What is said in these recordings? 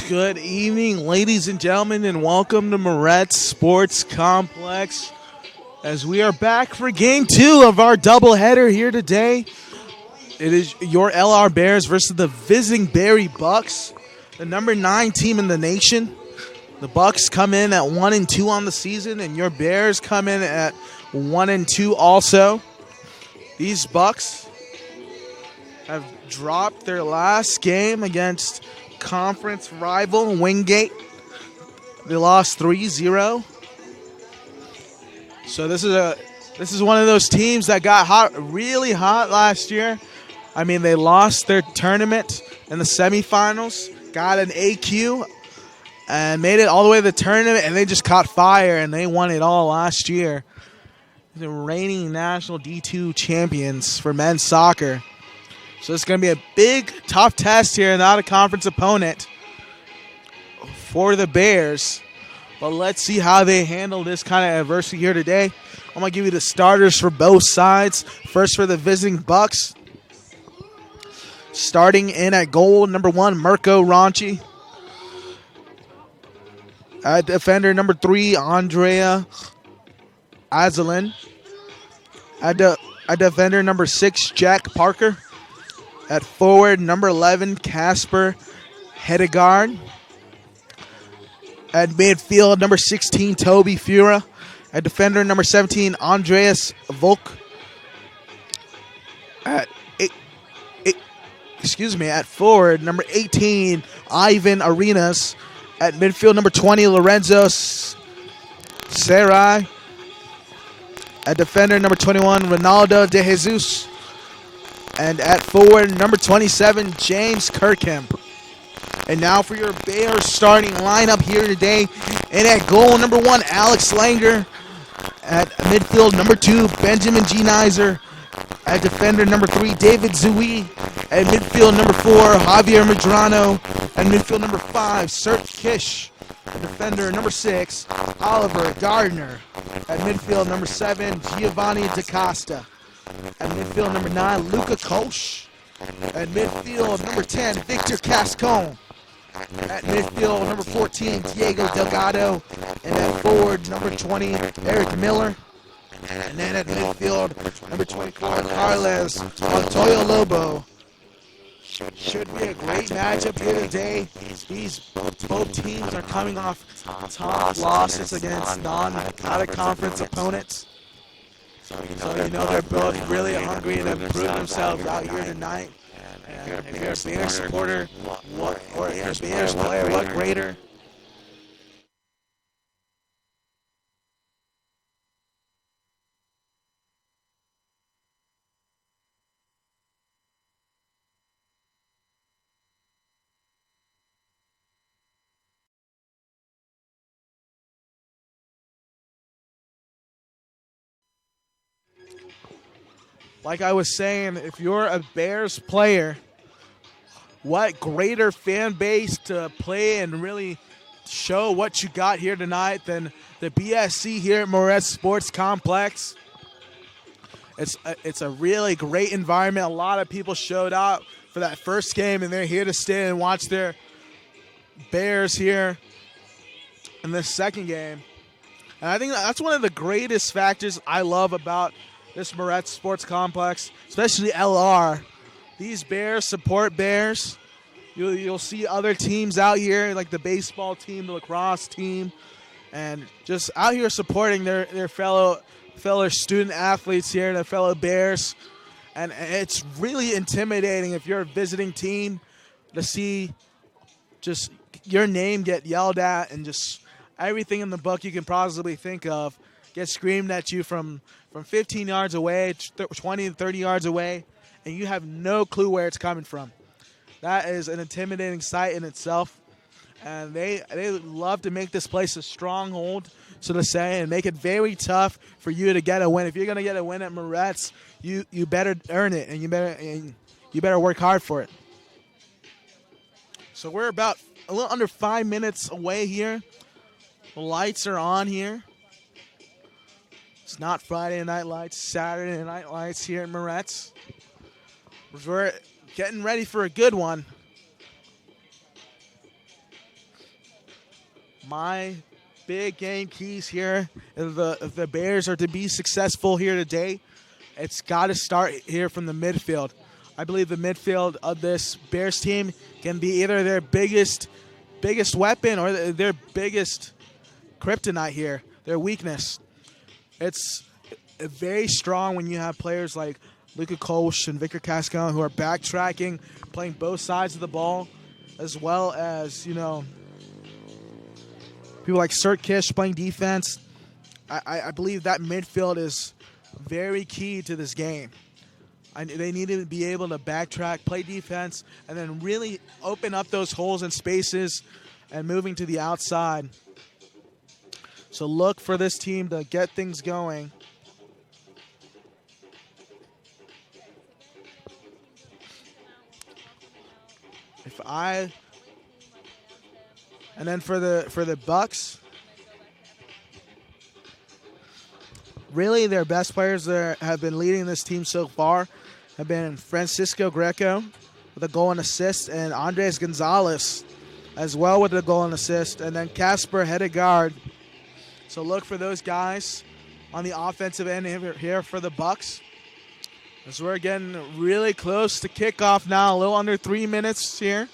Good evening, ladies and gentlemen, and welcome to Moretz Sports Complex as we are back for Game 2 of our doubleheader here today. It is your LR Bears versus the visiting Barry Bucks, the number 9 team in the nation. The Bucks come in at 1-2 on the season, and your Bears come in at 1-2 also. These Bucks have dropped their last game against conference rival Wingate. They lost 3-0. So this is one of those teams that got really hot last year. I mean, they lost their tournament in the semifinals, got an AQ, and made it all the way to the tournament, and they just caught fire, and they won it all last year. The reigning national D2 champions for men's soccer. So it's going to be a big, tough test here, not a conference opponent for the Bears. But let's see how they handle this kind of adversity here today. I'm going to give you the starters for both sides. First for the visiting Bucks. Starting in at goal, number 1, Mirko Ronchi. At defender, number 3, Andrea Azalin. At defender, number 6, Jack Parker. At forward, number 11, Casper Hedegaard. At midfield, number 16, Toby Fura. At defender, number 17, Andreas Volk. At forward, number 18, Ivan Arenas. At midfield, number 20, Lorenzo Sarai. At defender, number 21, Ronaldo De Jesus. And at forward, number 27, James Kirkham. And now for your Bears starting lineup here today. And at goal, number 1, Alex Langer. At midfield, number 2, Benjamin G. Nizer. At defender, number 3, David Zui. At midfield, number 4, Javier Medrano. At midfield, number 5, Sert Kish. At defender, number 6, Oliver Gardner. At midfield, number 7, Giovanni DaCosta. At midfield, number 9, Luca Koch. At midfield, number 10, Victor Cascon. At midfield, number 14, Diego Delgado. And at forward, number 20, Eric Miller. And then at midfield, number 24, Carles Montoya Lobo. Should be a great matchup here today. Both teams are coming off tough losses against non-conference opponents. So you know they're both really hungry and have proven themselves out here tonight. And if you're a Bears supporter, or if you're a Bears player, what greater? Like I was saying, if you're a Bears player, what greater fan base to play and really show what you got here tonight than the BSC here at Moretz Sports Complex. It's a really great environment. A lot of people showed up for that first game, and they're here to stay and watch their Bears here in this second game. And I think that's one of the greatest factors I love about this Moretz Sports Complex, especially LR. These Bears support Bears. You'll see other teams out here, like the baseball team, the lacrosse team, and just out here supporting their fellow student athletes here, their fellow Bears. And it's really intimidating if you're a visiting team to see just your name get yelled at and just everything in the book you can possibly think of get screamed at you from 15 yards away, 20 and 30 yards away, and you have no clue where it's coming from. That is an intimidating sight in itself. And they love to make this place a stronghold, so to say, and make it very tough for you to get a win. If you're going to get a win at Moretz, you better earn it, and you better work hard for it. So we're about a little under 5 minutes away here. The lights are on here. It's not Friday Night Lights, Saturday Night Lights here at Moretz. We're getting ready for a good one. my big game keys here, if the Bears are to be successful here today, it's got to start here from the midfield. I believe the midfield of this Bears team can be either their biggest weapon or their biggest kryptonite here, their weakness. It's very strong when you have players like Luka Koch and Victor Cascon who are backtracking, playing both sides of the ball, as well as, people like Sirkish playing defense. I believe that midfield is very key to this game. They need to be able to backtrack, play defense, and then really open up those holes and spaces and moving to the outside. So look for this team to get things going. And then for the Bucks, really their best players that have been leading this team so far have been Francisco Greco with a goal and assist, and Andres Gonzalez as well with a goal and assist, and then Casper Hedegaard. So look for those guys on the offensive end here for the Bucks. As we're getting really close to kickoff now, a little under 3 minutes here.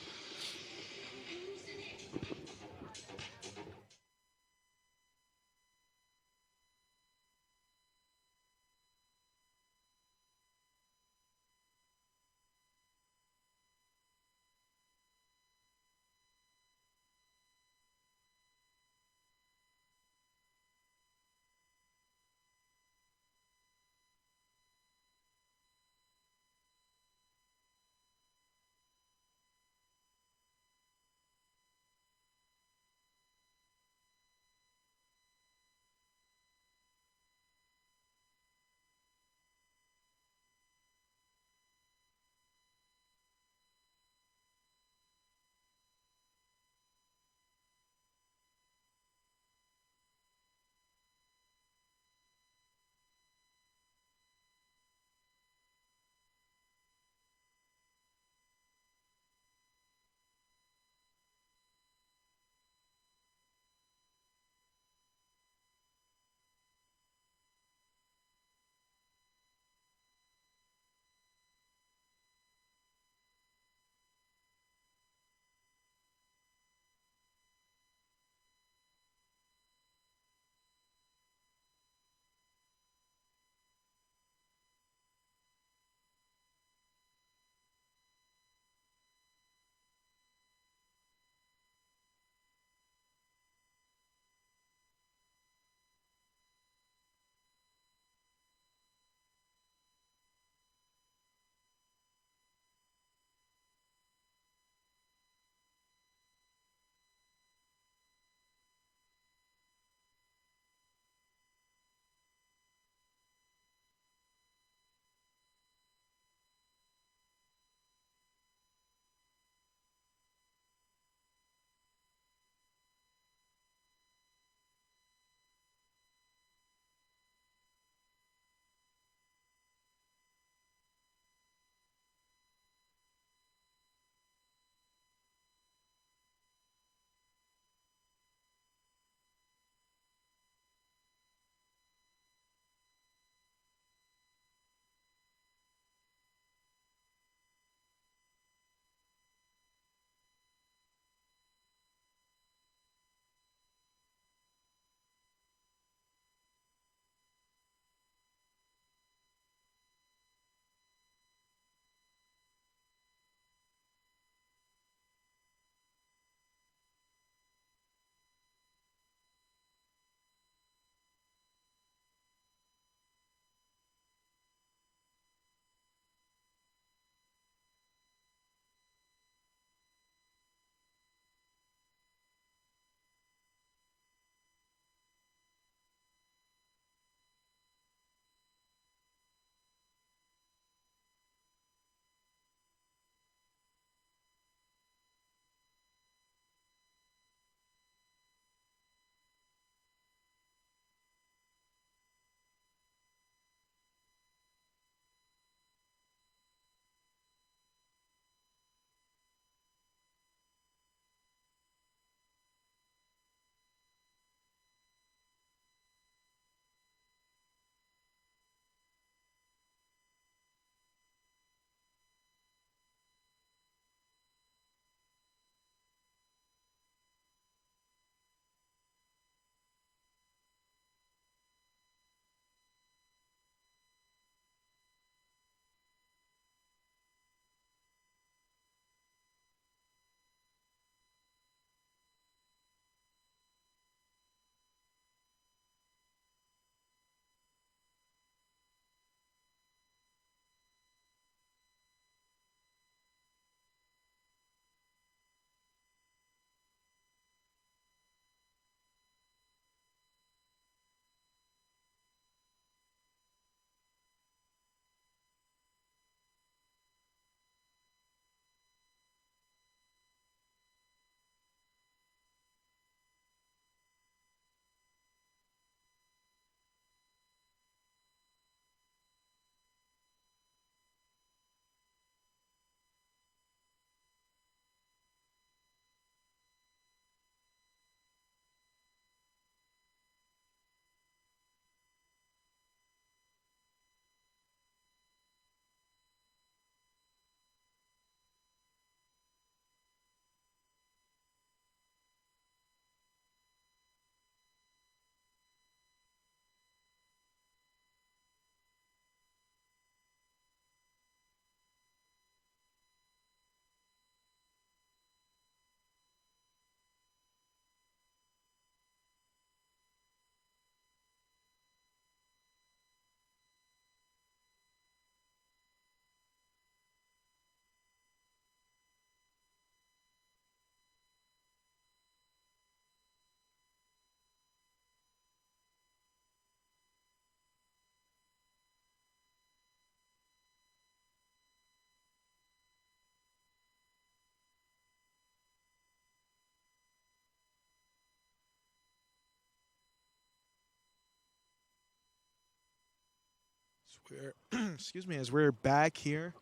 Excuse me, as we're back here,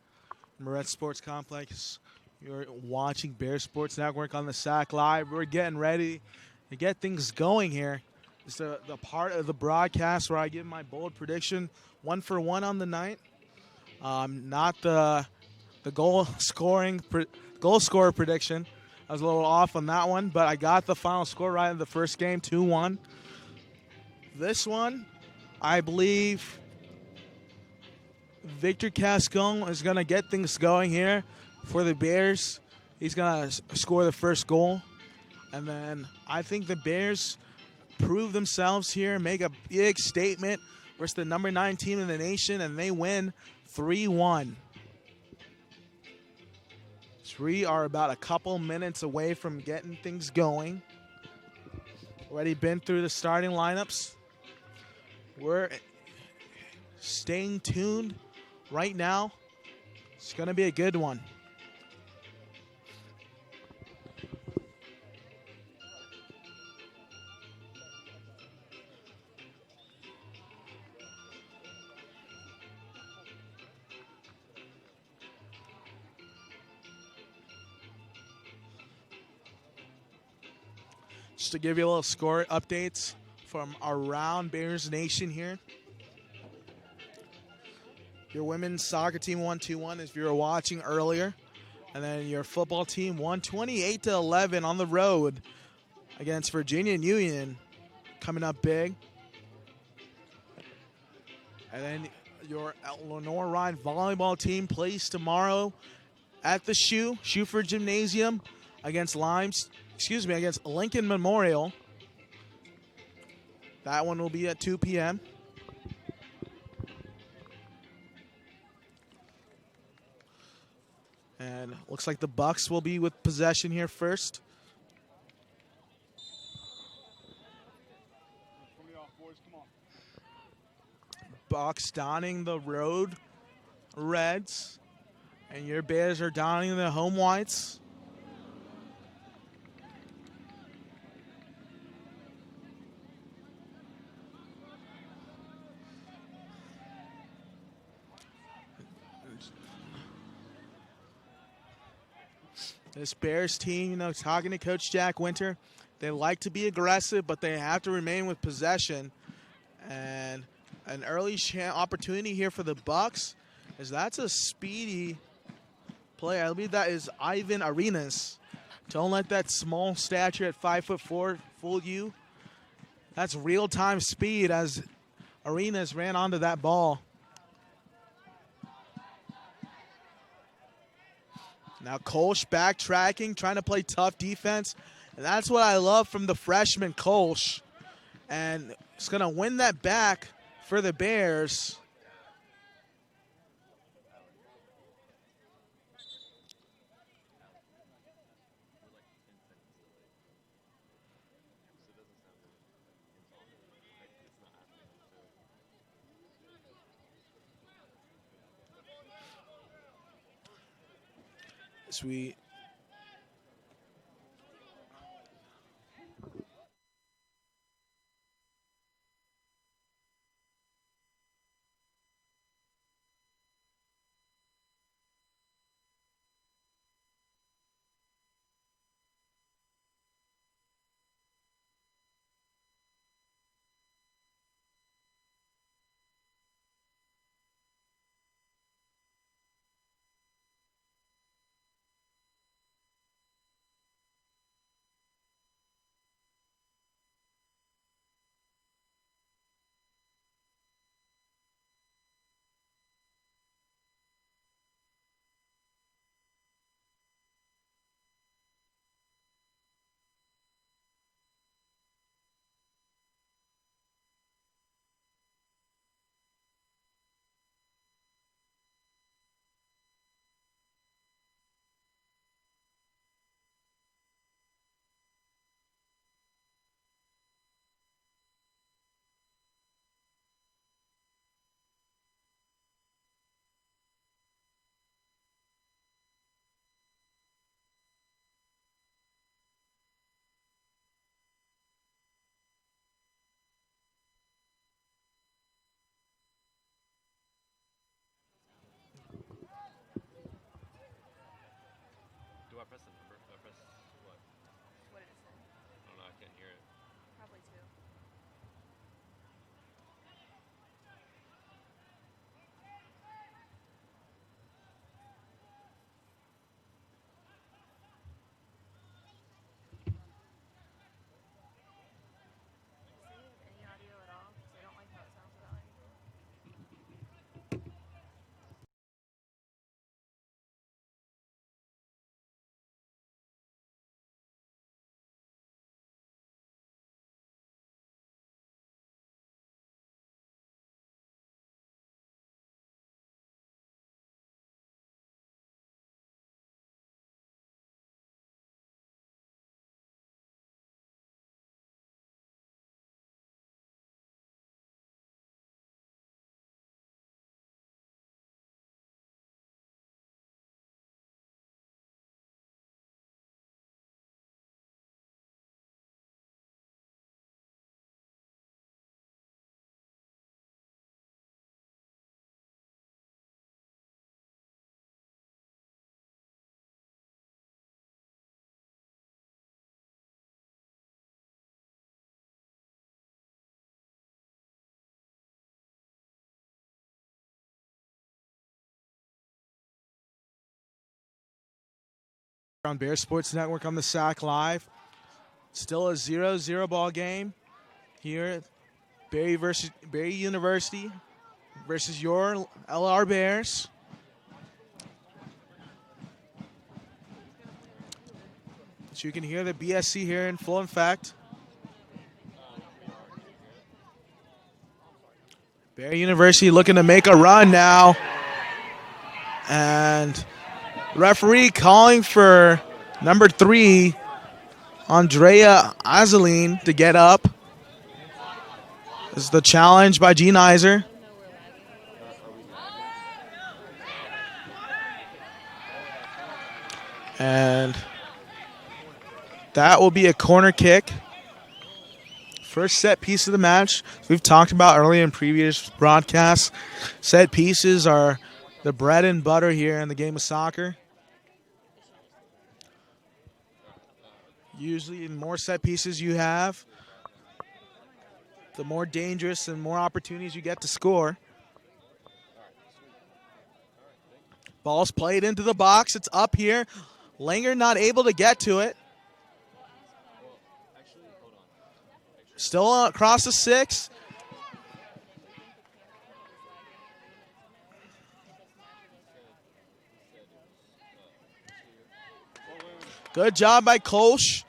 Moret Sports Complex. You're watching Bear Sports Network on the SAC Live. We're getting ready to get things going here. It's the part of the broadcast where I give my bold prediction, 1-for-1 on the night. Not the goal scorer prediction. I was a little off on that one, but I got the final score right in the first game, 2-1. This one, I believe Victor Cascon is going to get things going here for the Bears. He's going to score the first goal. And then I think the Bears prove themselves here, make a big statement versus the number 9 team in the nation, and they win 3-1. We are about a couple minutes away from getting things going. Already been through the starting lineups. We're staying tuned right now. It's going to be a good one. Just to give you a little score updates from around Bears Nation here. Your women's soccer team won 2-1 if you were watching earlier. And then your football team won 28-11 on the road against Virginia Union, coming up big. And then your Lenoir-Rhyne volleyball team plays tomorrow at the Schuford Gymnasium against Lincoln Memorial. That one will be at 2 p.m. And looks like the Bucks will be with possession here first. Bucks donning the road reds, and your Bears are donning the home whites. This Bears team, talking to Coach Jack Winter, they like to be aggressive, but they have to remain with possession. And an early opportunity here for the Bucks, as that's a speedy play. I believe that is Ivan Arenas. Don't let that small stature at 5'4" fool you. That's real-time speed as Arenas ran onto that ball. Now Kolsch backtracking, trying to play tough defense. And that's what I love from the freshman Kolsch. And it's going to win that back for the Bears. Sweet. on Bear Sports Network on the SAC Live. Still a 0-0 ball game here at Barry University versus your LR Bears. So you can hear the BSC here in full effect. Barry University looking to make a run now. And referee calling for number 3, Andrea Azeline, to get up. This is the challenge by Gene Iser. And that will be a corner kick. First set piece of the match. We've talked about earlier in previous broadcasts. Set pieces are the bread and butter here in the game of soccer. Usually the more set pieces you have, the more dangerous and more opportunities you get to score. Ball's played into the box. It's up here. Langer not able to get to it. Still across the 6. Good job by Kolsch.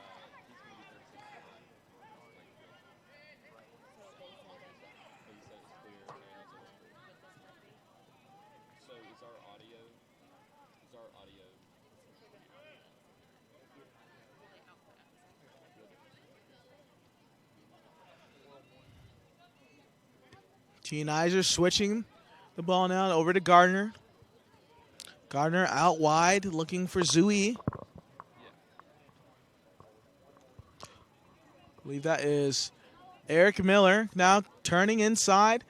Gene Iser switching the ball now over to Gardner. Gardner out wide looking for Zui. I believe that is Eric Miller now turning inside.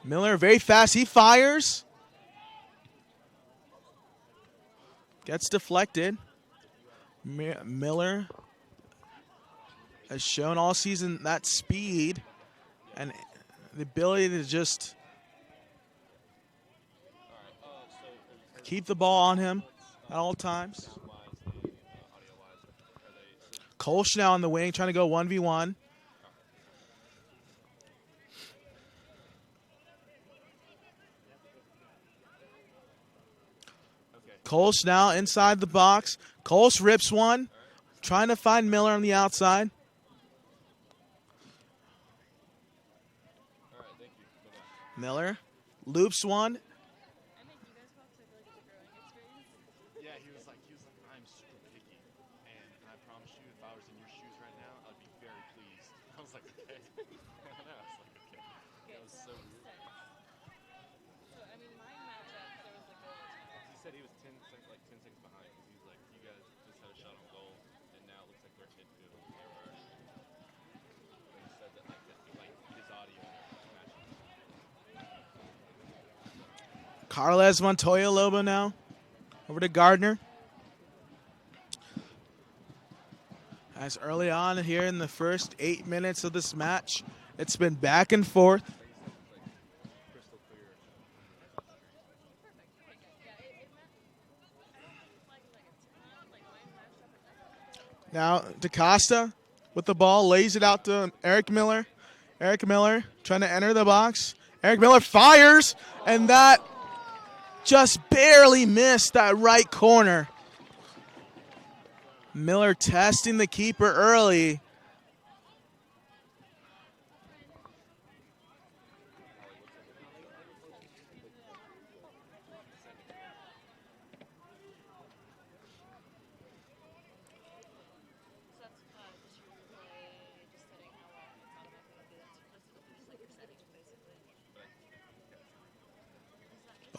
Miller very fast. He fires. Gets deflected. Miller has shown all season that speed and the ability to just keep the ball on him at all times. Kolsch now on the wing, trying to go 1v1. Kolsch now inside the box. Kolsch rips one, trying to find Miller on the outside. Miller loops one. Yeah, he was like, I'm super picky, and I promise you, if I was in your shoes right now, I'd be very pleased. I was like, okay. I was like, okay. That was so weird. So, I mean, my matchup, there was a goal. He said he was 10 seconds behind, because he was like, you guys just had a shot on goal, and now it looks like we're midfield. And he said that his audio matches. Carles Montoya Lobo now over to Gardner. As early on here in the first 8 minutes of this match, it's been back and forth. Now DaCosta with the ball, lays it out to Eric Miller. Eric Miller trying to enter the box. Eric Miller fires, and that just barely missed that right corner. Miller testing the keeper early.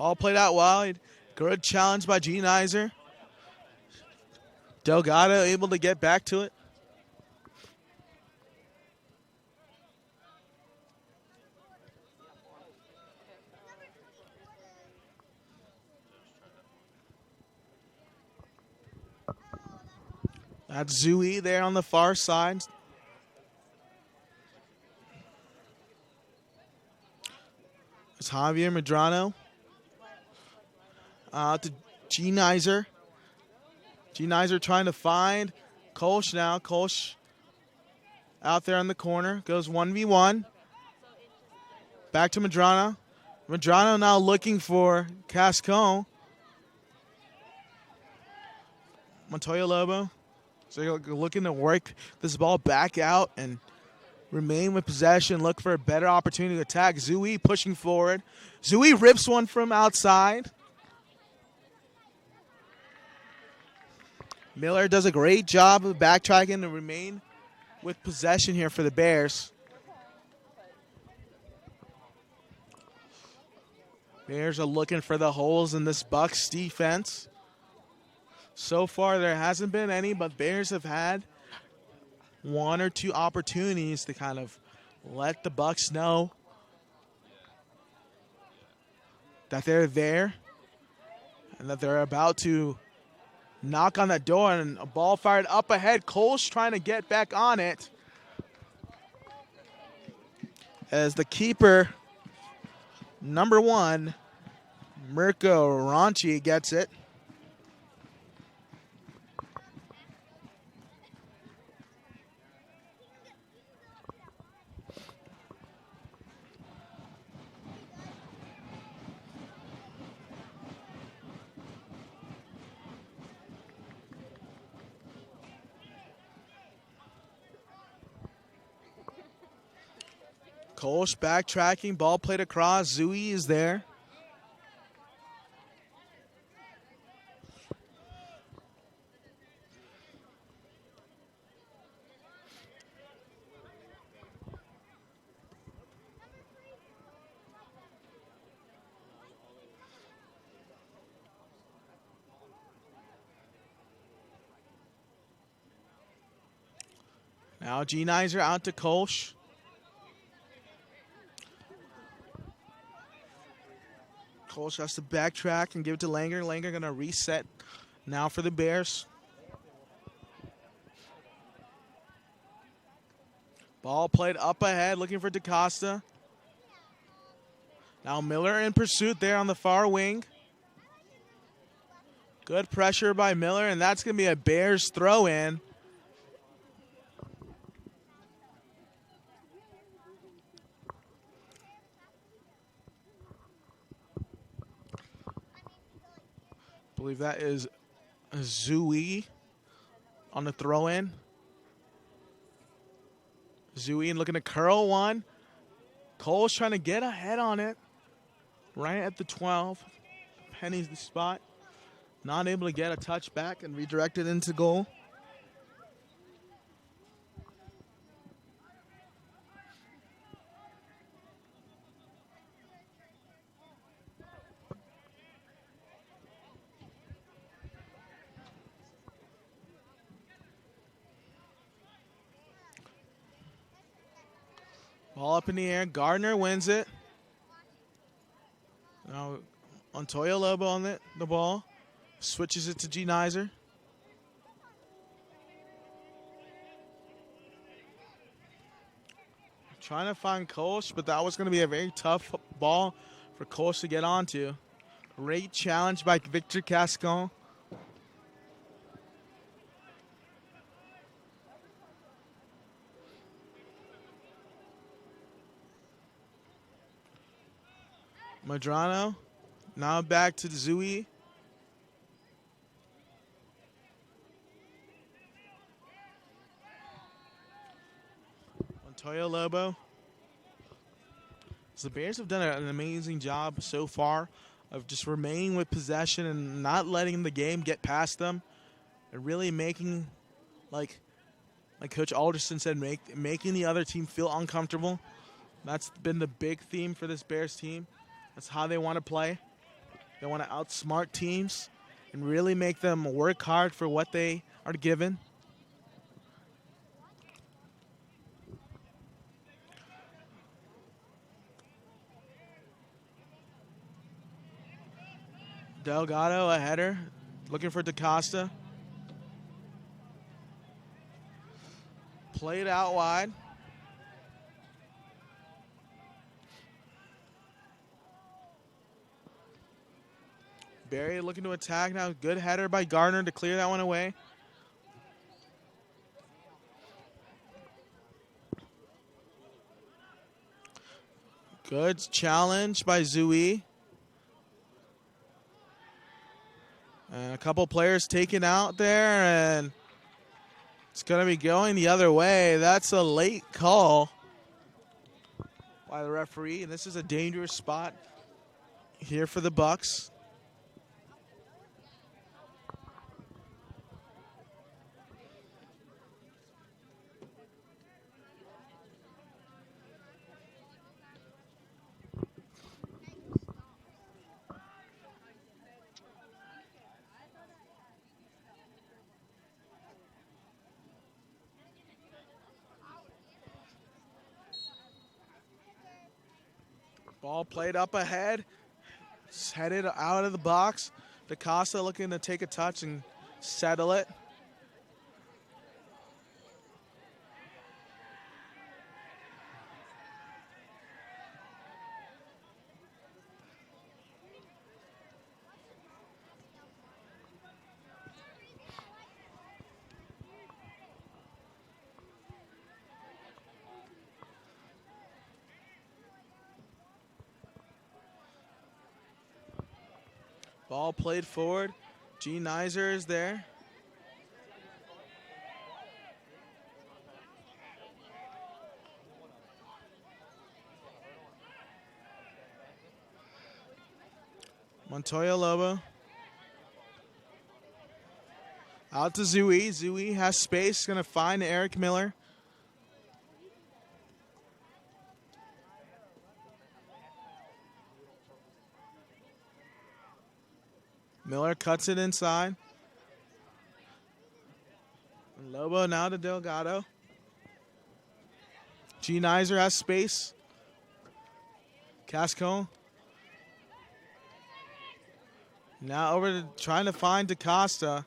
All played out well. Good challenge by Gene Iser. Delgado able to get back to it. That's Zui there on the far side. It's Javier Medrano. To Gene Iser. G-Nizer trying to find Kolsch now. Kolsch out there in the corner. Goes 1v1. Back to Madrano. Madrano now looking for Cascon. Montoya Lobo. So you're looking to work this ball back out and remain with possession. Look for a better opportunity to attack. Zui pushing forward. Zui rips one from outside. Miller does a great job of backtracking to remain with possession here for the Bears. Bears are looking for the holes in this Bucks defense. So far, there hasn't been any, but Bears have had one or two opportunities to kind of let the Bucks know that they're there and that they're about to knock on that door, and a ball fired up ahead. Kolsch trying to get back on it as the keeper, number 1, Mirko Ranchi, gets it. Kolsch backtracking, ball played across. Zui is there. Now G-Nizer out to Kolsch. Kolsch has to backtrack and give it to Langer. Langer going to reset now for the Bears. Ball played up ahead, looking for DaCosta. Now Miller in pursuit there on the far wing. Good pressure by Miller, and that's going to be a Bears throw-in. I believe that is Zui on the throw-in. Zui looking to curl one. Cole's trying to get ahead on it. Right at the 12. Penny's the spot. Not able to get a touchback and redirect it into goal. Ball up in the air. Gardner wins it. Now Montoya Lobo on the ball. Switches it to G-Nizer. Trying to find Kolsch, but that was going to be a very tough ball for Kolsch to get onto. Great challenge by Victor Cascon. Madrano, now back to Zui. Montoya Lobo. So the Bears have done an amazing job so far of just remaining with possession and not letting the game get past them, and really making, like Coach Alderson said, making the other team feel uncomfortable. That's been the big theme for this Bears team. That's how they want to play. They want to outsmart teams and really make them work hard for what they are given. Delgado, a header, looking for DaCosta. Played out wide. Barry looking to attack now. Good header by Gardner to clear that one away. Good challenge by Zui. And a couple players taken out there, and it's going to be going the other way. That's a late call by the referee, and this is a dangerous spot here for the Bucks. Ball played up ahead. It's headed out of the box. DaCosta looking to take a touch and settle it. Ball played forward. G. Nizer is there. Montoya Lobo. Out to Zui. Zui has space. Going to find Eric Miller. Miller cuts it inside. Lobo now to Delgado. G. Nizer has space. Cascone. Now over to trying to find DaCosta.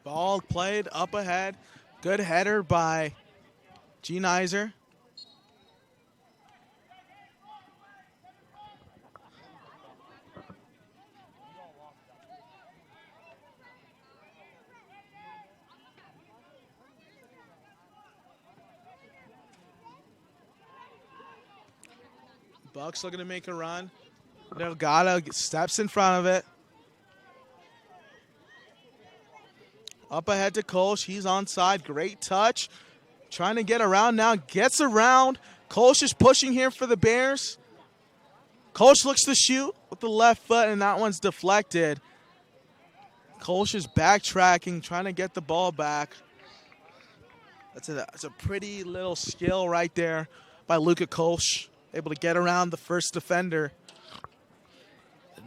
Ball played up ahead. Good header by G. Nizer. Bucks looking to make a run. Delgado steps in front of it. Up ahead to Kolsch. He's onside. Great touch. Trying to get around now. Gets around. Kolsch is pushing here for the Bears. Kolsch looks to shoot with the left foot, and that one's deflected. Kolsch is backtracking, trying to get the ball back. That's a pretty little skill right there by Luka Kolsch. Able to get around the first defender.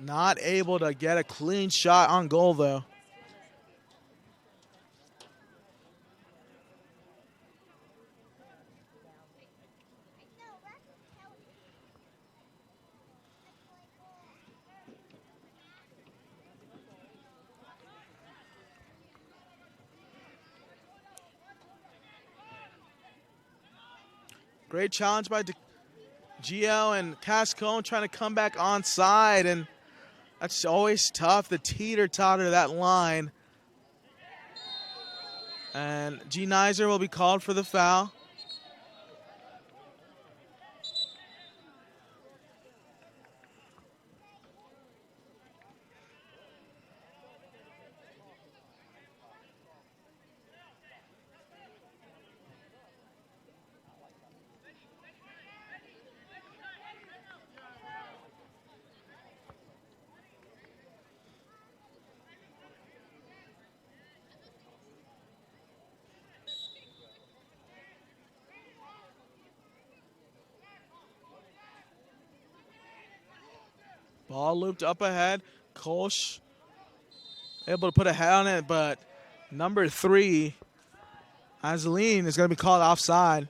Not able to get a clean shot on goal, though. Great challenge by Gio and Cascone trying to come back onside, and that's always tough, the teeter-totter of that line. And G. Nizer will be called for the foul. Ball looped up ahead. Kolsch able to put a head on it, but number 3, Azaleen, is going to be called offside.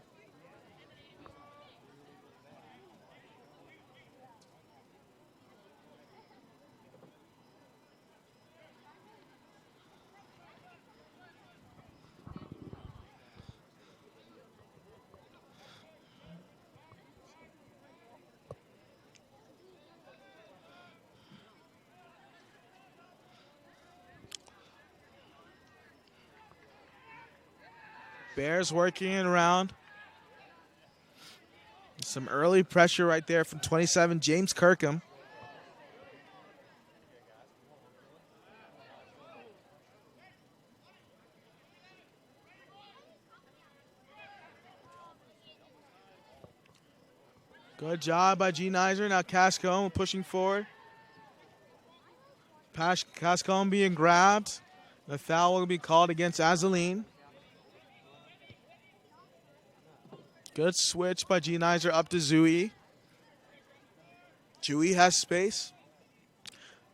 Bears working it around. Some early pressure right there from 27, James Kirkham. Good job by G. Nizer. Now Cascone pushing forward. Cascone being grabbed. The foul will be called against Azaline. Good switch by G. Nizer up to Zui. Zui has space.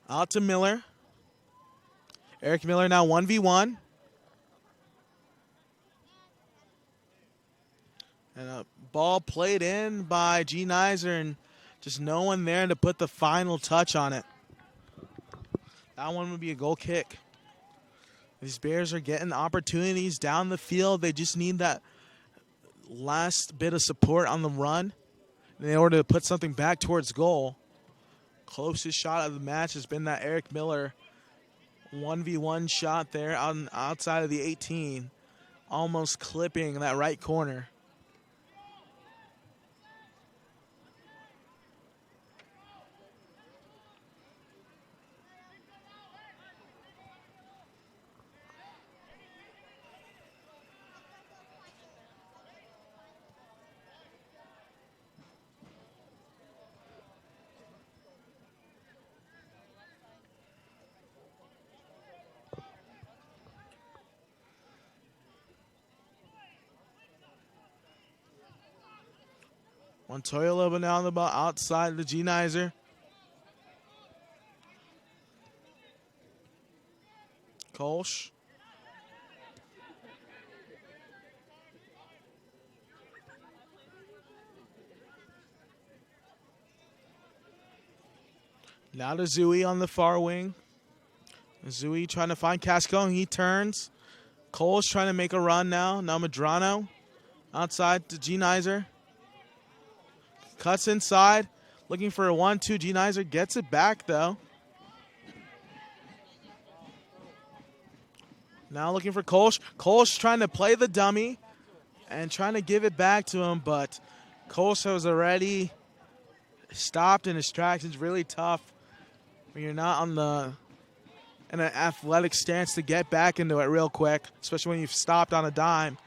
Out to Miller. Eric Miller now 1v1. And a ball played in by G. Nizer and just no one there to put the final touch on it. That one would be a goal kick. These Bears are getting opportunities down the field. They just need that last bit of support on the run in order to put something back towards goal. Closest shot of the match has been that Eric Miller 1v1 shot there outside of the 18, almost clipping that right corner. Montoya but now on the ball outside the G. Nizer. Kolsch. Now to Zui on the far wing. Zui trying to find Cascone. He turns. Kolsch trying to make a run now. Now Medrano outside to G. Nizer. Cuts inside, looking for a 1-2. G. Nizer gets it back, though. Now looking for Kolsch. Kolsch trying to play the dummy and trying to give it back to him, but Kolsch was already stopped in his tracks. It's really tough when you're not in an athletic stance to get back into it real quick, especially when you've stopped on a dime.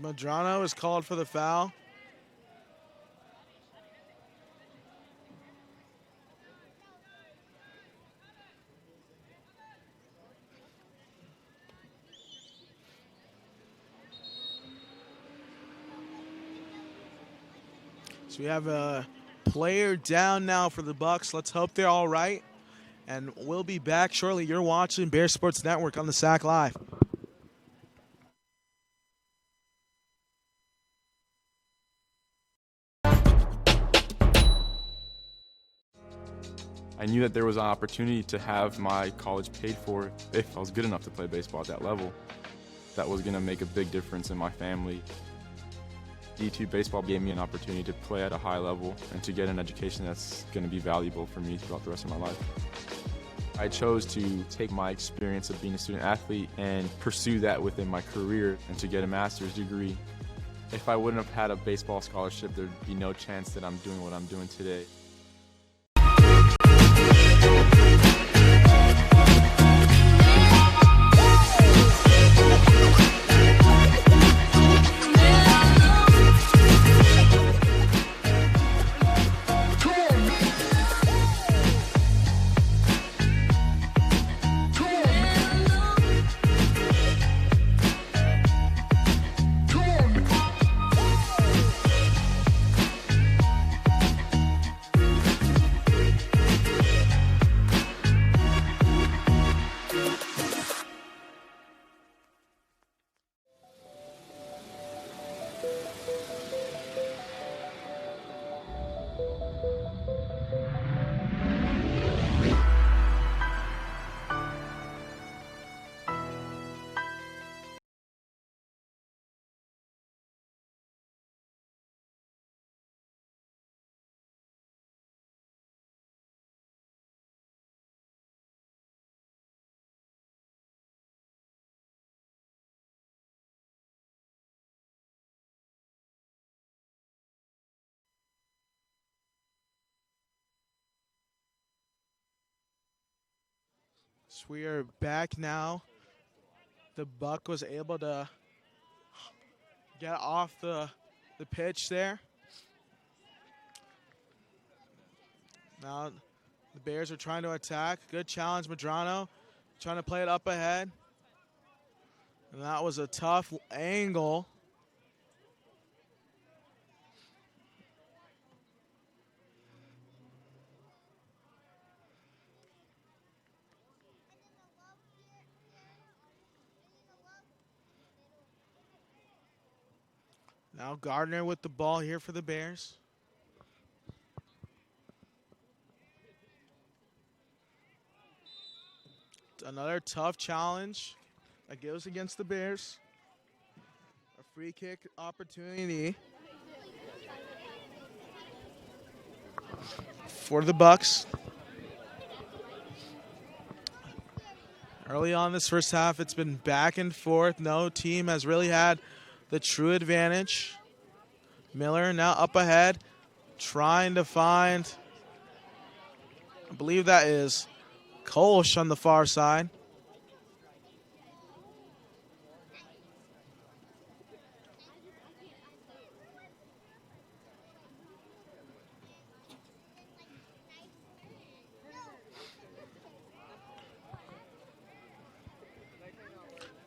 Medrano is called for the foul. So we have a player down now for the Bucks. Let's hope they're all right. And we'll be back shortly. You're watching Bear Sports Network on the SAC Live. I knew that there was an opportunity to have my college paid for if I was good enough to play baseball at that level. That was going to make a big difference in my family. D2 baseball gave me an opportunity to play at a high level and to get an education that's going to be valuable for me throughout the rest of my life. I chose to take my experience of being a student athlete and pursue that within my career and to get a master's degree. If I wouldn't have had a baseball scholarship, there'd be no chance that I'm doing what I'm doing today. So we are back now. The buck was able to get off the pitch there. Now the Bears are trying to attack. Good challenge, Medrano. Trying to play it up ahead. And that was a tough angle. Now Gardner with the ball here for the Bears. Another tough challenge that goes against the Bears. A free kick opportunity for the Bucks. Early on this first half, it's been back and forth. No team has really had the true advantage. Miller now up ahead, trying to find, I believe that is Kolsch on the far side.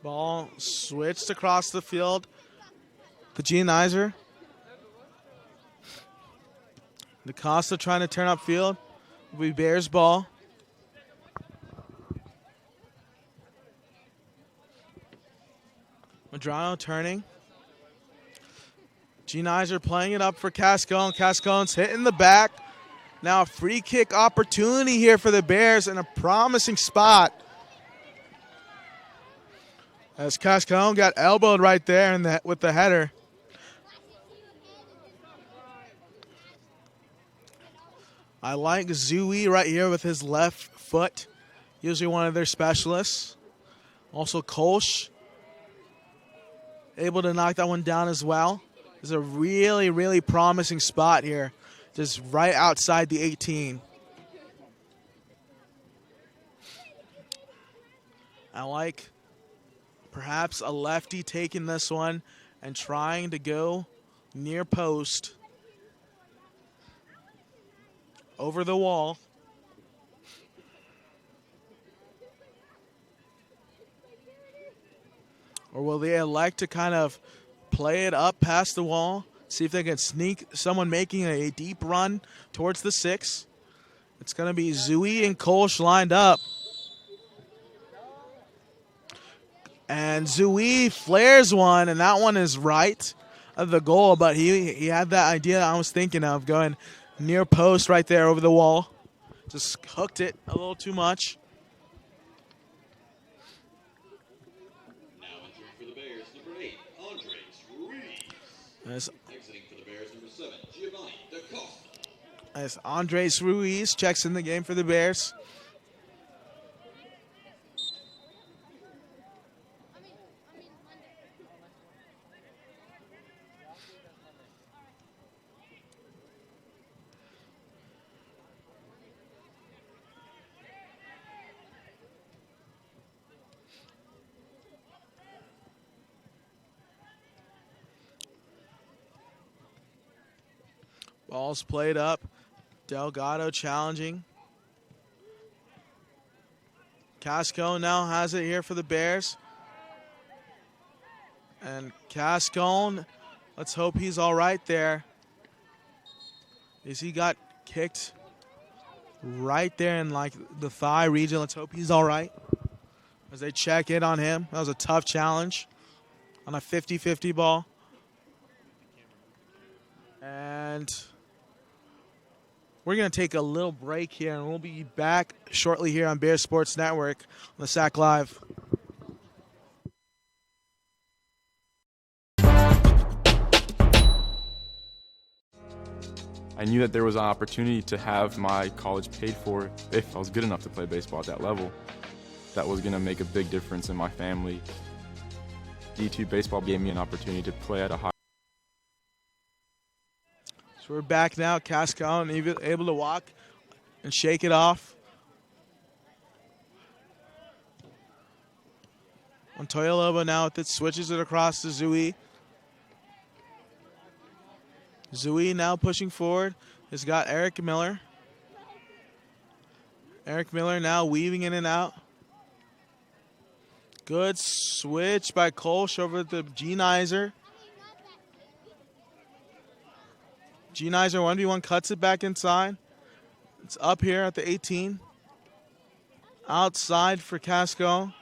Ball switched across the field to Giannizer. DaCosta trying to turn upfield. Will be Bears ball. Medrano turning. Giannizer playing it up for Cascone. Cascone's hitting the back. Now a free kick opportunity here for the Bears in a promising spot. As Cascone got elbowed right there with the header. I like Zui right here with his left foot. Usually one of their specialists. Also Kolsch, able to knock that one down as well. This is a really, really promising spot here. Just right outside the 18. I like perhaps a lefty taking this one and trying to go near post. Over the wall. Or will they elect to kind of play it up past the wall, see if they can sneak someone making a deep run towards the 6? It's going to be Zui and Kolsch lined up. And Zui flares one, and that one is right of the goal, but he had that idea I was thinking of, going near post right there over the wall. Just hooked it a little too much. Now entering for the Bears, number 8, Andres Ruiz. Exiting for the Bears, number 7, Giovanni DaCosta. As Andres Ruiz checks in the game for the Bears. Ball's played up. Delgado challenging. Cascone now has it here for the Bears. And Cascone, let's hope he's all right there. As he got kicked right there in like the thigh region. Let's hope he's all right as they check in on him. That was a tough challenge on a 50-50 ball. And we're going to take a little break here, and we'll be back shortly here on Bears Sports Network on the SAC Live. I knew that there was an opportunity to have my college paid for if I was good enough to play baseball at that level. That was going to make a big difference in my family. D2 baseball gave me an opportunity to play at a high. So we're back now. Cascone able to walk and shake it off. Montoya Lobo now with it, switches it across to Zui. Zui now pushing forward. Has got Eric Miller. Eric Miller now weaving in and out. Good switch by Kolsch over to G-Nizer. G-Nizer 1v1 cuts it back inside. It's up here at the 18. Outside for Casco.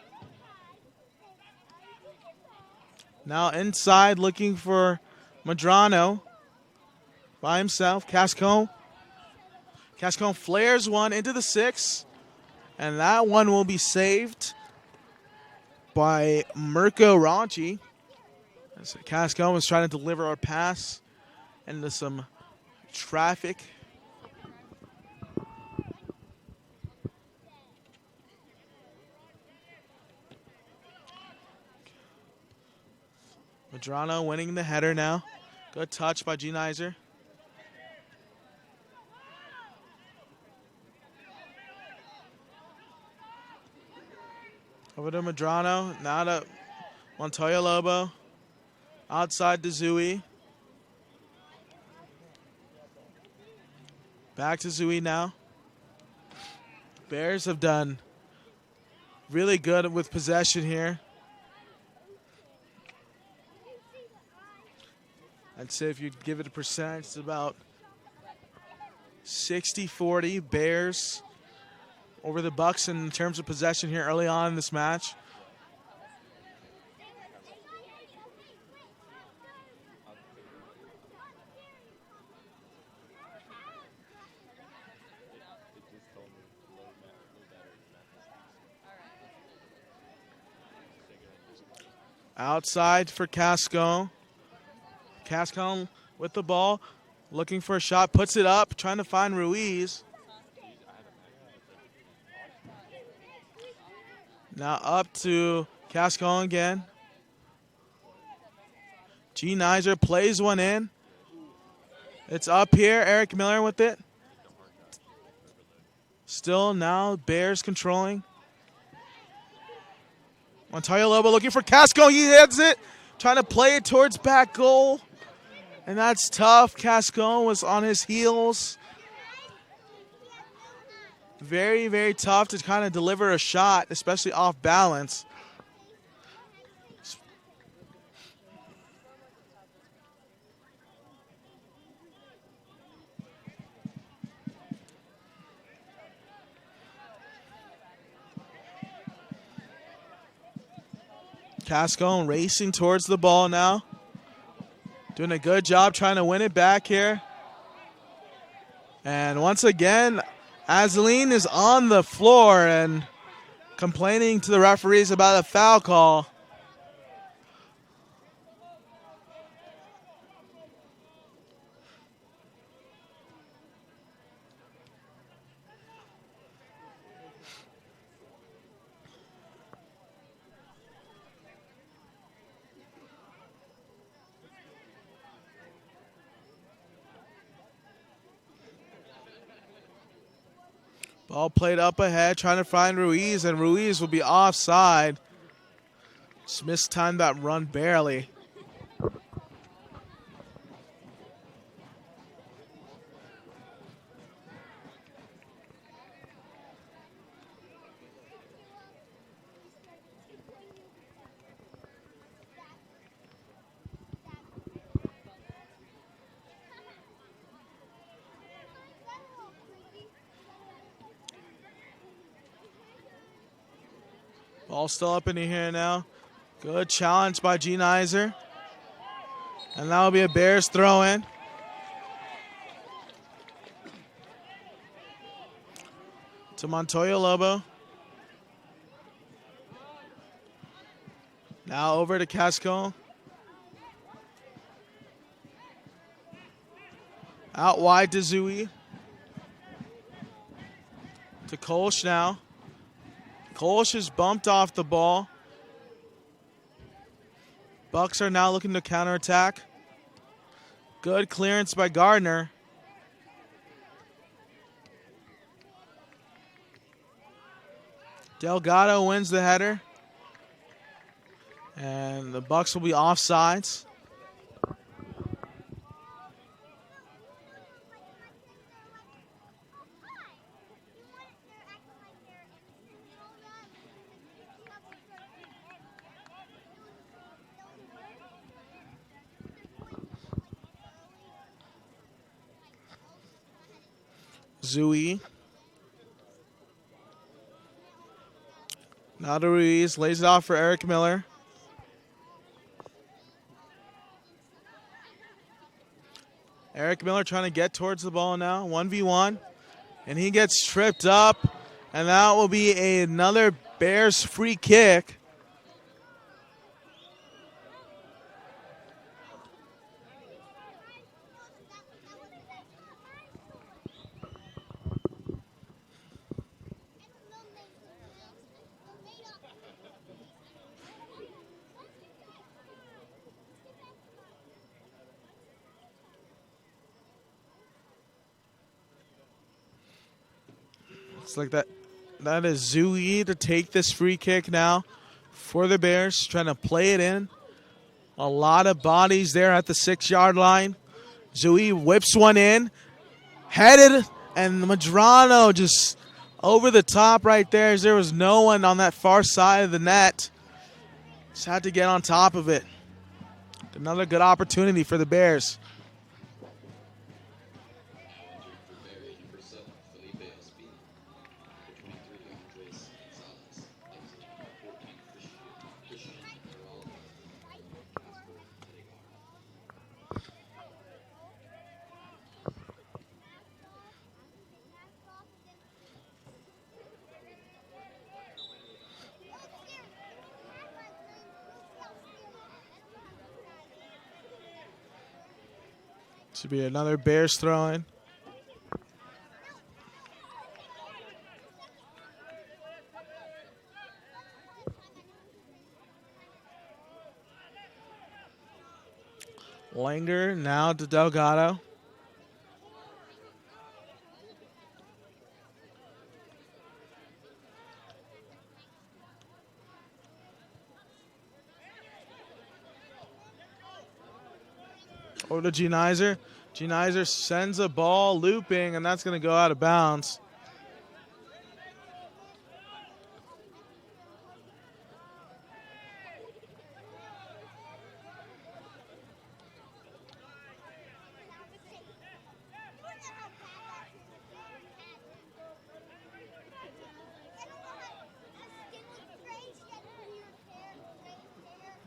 Now inside looking for Madrano by himself. Casco flares one into the 6. And that one will be saved by Mirko Ranchi. As Casco was trying to deliver a pass into some traffic. Madrano winning the header now. Good touch by G-Nizer. Over to Madrano. Now to Montoya Lobo. Outside to Zui. Back to Zui now. Bears have done really good with possession here. I'd say if you give it a percentage, it's about 60-40 Bears over the Bucks in terms of possession here early on in this match. Outside for Casco. Casco with the ball, looking for a shot, puts it up, trying to find Ruiz. Now up to Casco again. G-Nizer plays one in. It's up here, Eric Miller with it. Still now Bears controlling. Montoya Lobo looking for Casco, he heads it. Trying to play it towards back goal. And that's tough. Casco was on his heels. Very, very tough to kind of deliver a shot, especially off balance. Casco racing towards the ball now. Doing a good job trying to win it back here. And once again, Azaleen is on the floor and complaining to the referees about a foul call. Ball played up ahead, trying to find Ruiz, and Ruiz will be offside. Just mistimed that run barely. Ball still up in here now. Good challenge by G-Nizer. And that will be a Bears throw in. To Montoya Lobo. Now over to Casco. Out wide to Zui. To Kolsch now. Kolsch is bumped off the ball. Bucks are now looking to counterattack. Good clearance by Gardner. Delgado wins the header. And the Bucks will be offsides. Zui. Now to Ruiz. Lays it off for Eric Miller. Eric Miller trying to get towards the ball now. 1v1. And he gets tripped up. And that will be another Bears free kick. It's like that. That is Zui to take this free kick now for the Bears. Trying to play it in. A lot of bodies there at the 6-yard line. Zui whips one in. Headed. And Medrano just over the top right there. As there was no one on that far side of the net. Just had to get on top of it. Another good opportunity for the Bears. Should be another Bears throw-in. Langer now to Delgado. Over to Genizer. Genizer sends a ball looping, and that's going to go out of bounds.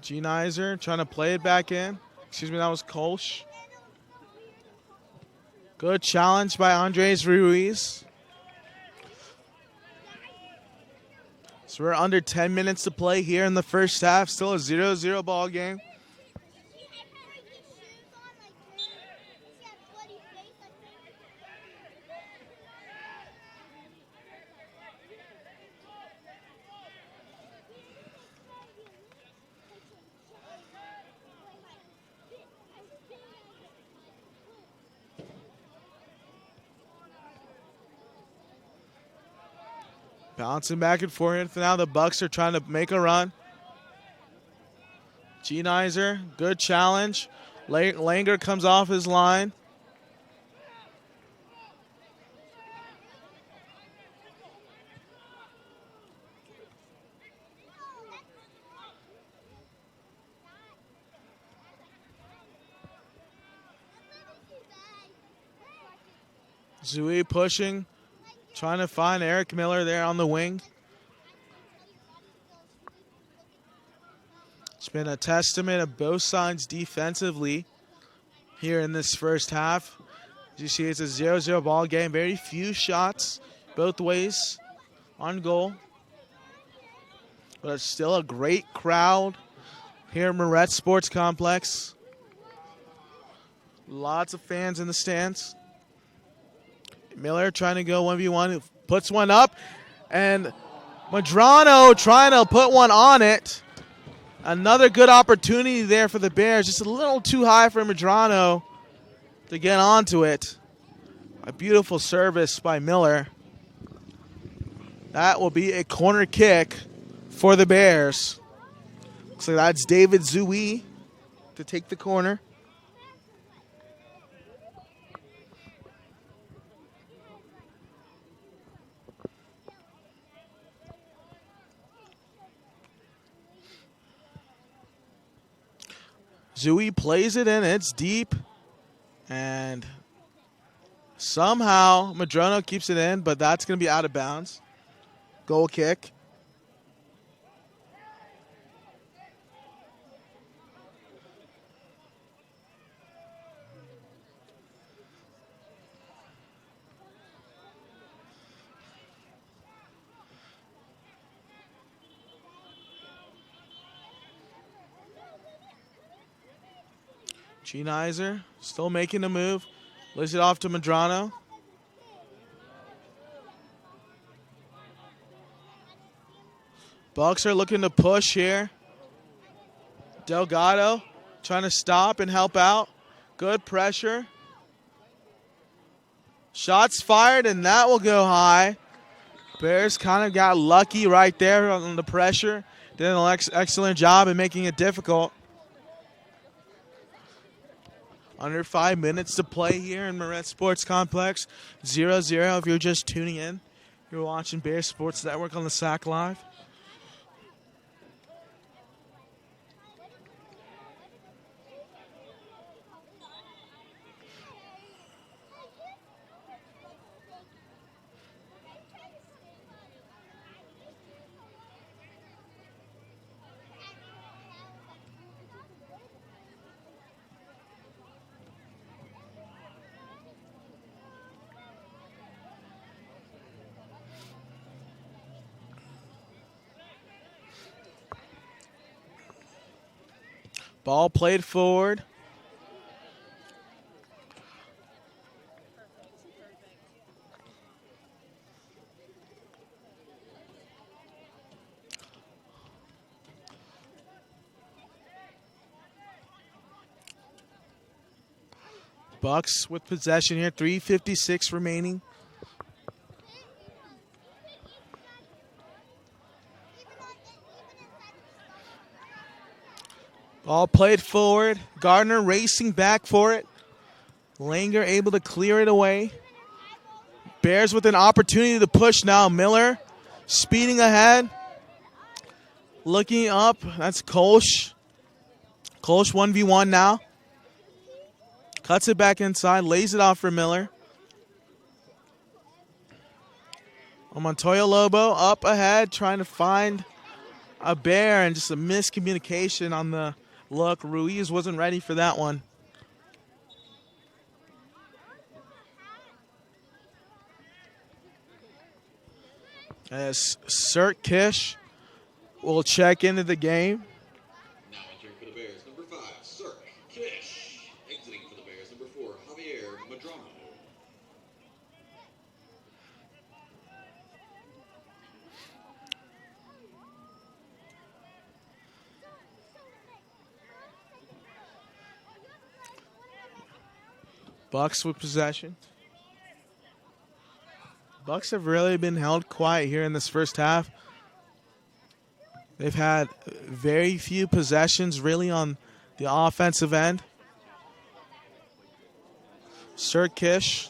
Genizer trying to play it back in. Excuse me, that was Kolsch. Good challenge by Andres Ruiz. So we're under 10 minutes to play here in the first half. Still a 0-0 ball game. Bouncing back and forth. Now the Bucks are trying to make a run. Genizer, good challenge. Langer comes off his line. Zui pushing. Trying to find Eric Miller there on the wing. It's been a testament of both sides defensively here in this first half. As you see, it's a 0-0 ball game. Very few shots both ways on goal. But it's still a great crowd here at Moretz Sports Complex. Lots of fans in the stands. Miller trying to go 1v1, puts one up, and Medrano trying to put one on it. Another good opportunity there for the Bears, just a little too high for Medrano to get onto it. A beautiful service by Miller. That will be a corner kick for the Bears. Looks like that's David Zui to take the corner. Zui plays it in. It's deep. And somehow Madrono keeps it in, but that's going to be out of bounds. Goal kick. G-Nizer still making the move. Lays it off to Madrano. Bucks are looking to push here. Delgado trying to stop and help out. Good pressure. Shots fired, and that will go high. Bears kind of got lucky right there on the pressure. Did an excellent job in making it difficult. Under 5 minutes to play here in Moret Sports Complex. 0-0 if you're just tuning in. You're watching Bears Sports Network on the SAC Live. Ball played forward. Bucks with possession here, 3:56 remaining. Ball played forward. Gardner racing back for it. Langer able to clear it away. Bears with an opportunity to push now. Miller speeding ahead. Looking up. That's Kolsch. Kolsch 1v1 now. Cuts it back inside. Lays it off for Miller. Montoya Lobo up ahead trying to find a Bear, and just a miscommunication on the look. Ruiz wasn't ready for that one. As Sirk Kish will check into the game. Now entering for the Bears, number 5, Sirk Kish. Exiting for the Bears, number 4, Javier Madrano. Bucks with possession. Bucks have really been held quiet here in this first half. They've had very few possessions really on the offensive end. Sirkish.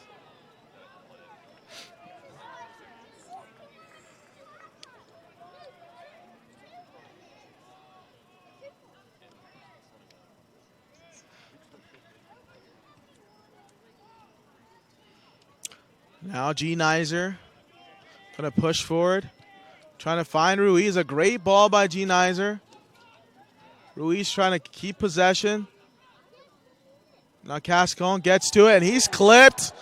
Now G-Nizer going to push forward. Trying to find Ruiz. A great ball by G-Nizer. Ruiz trying to keep possession. Now Cascone gets to it, and he's clipped.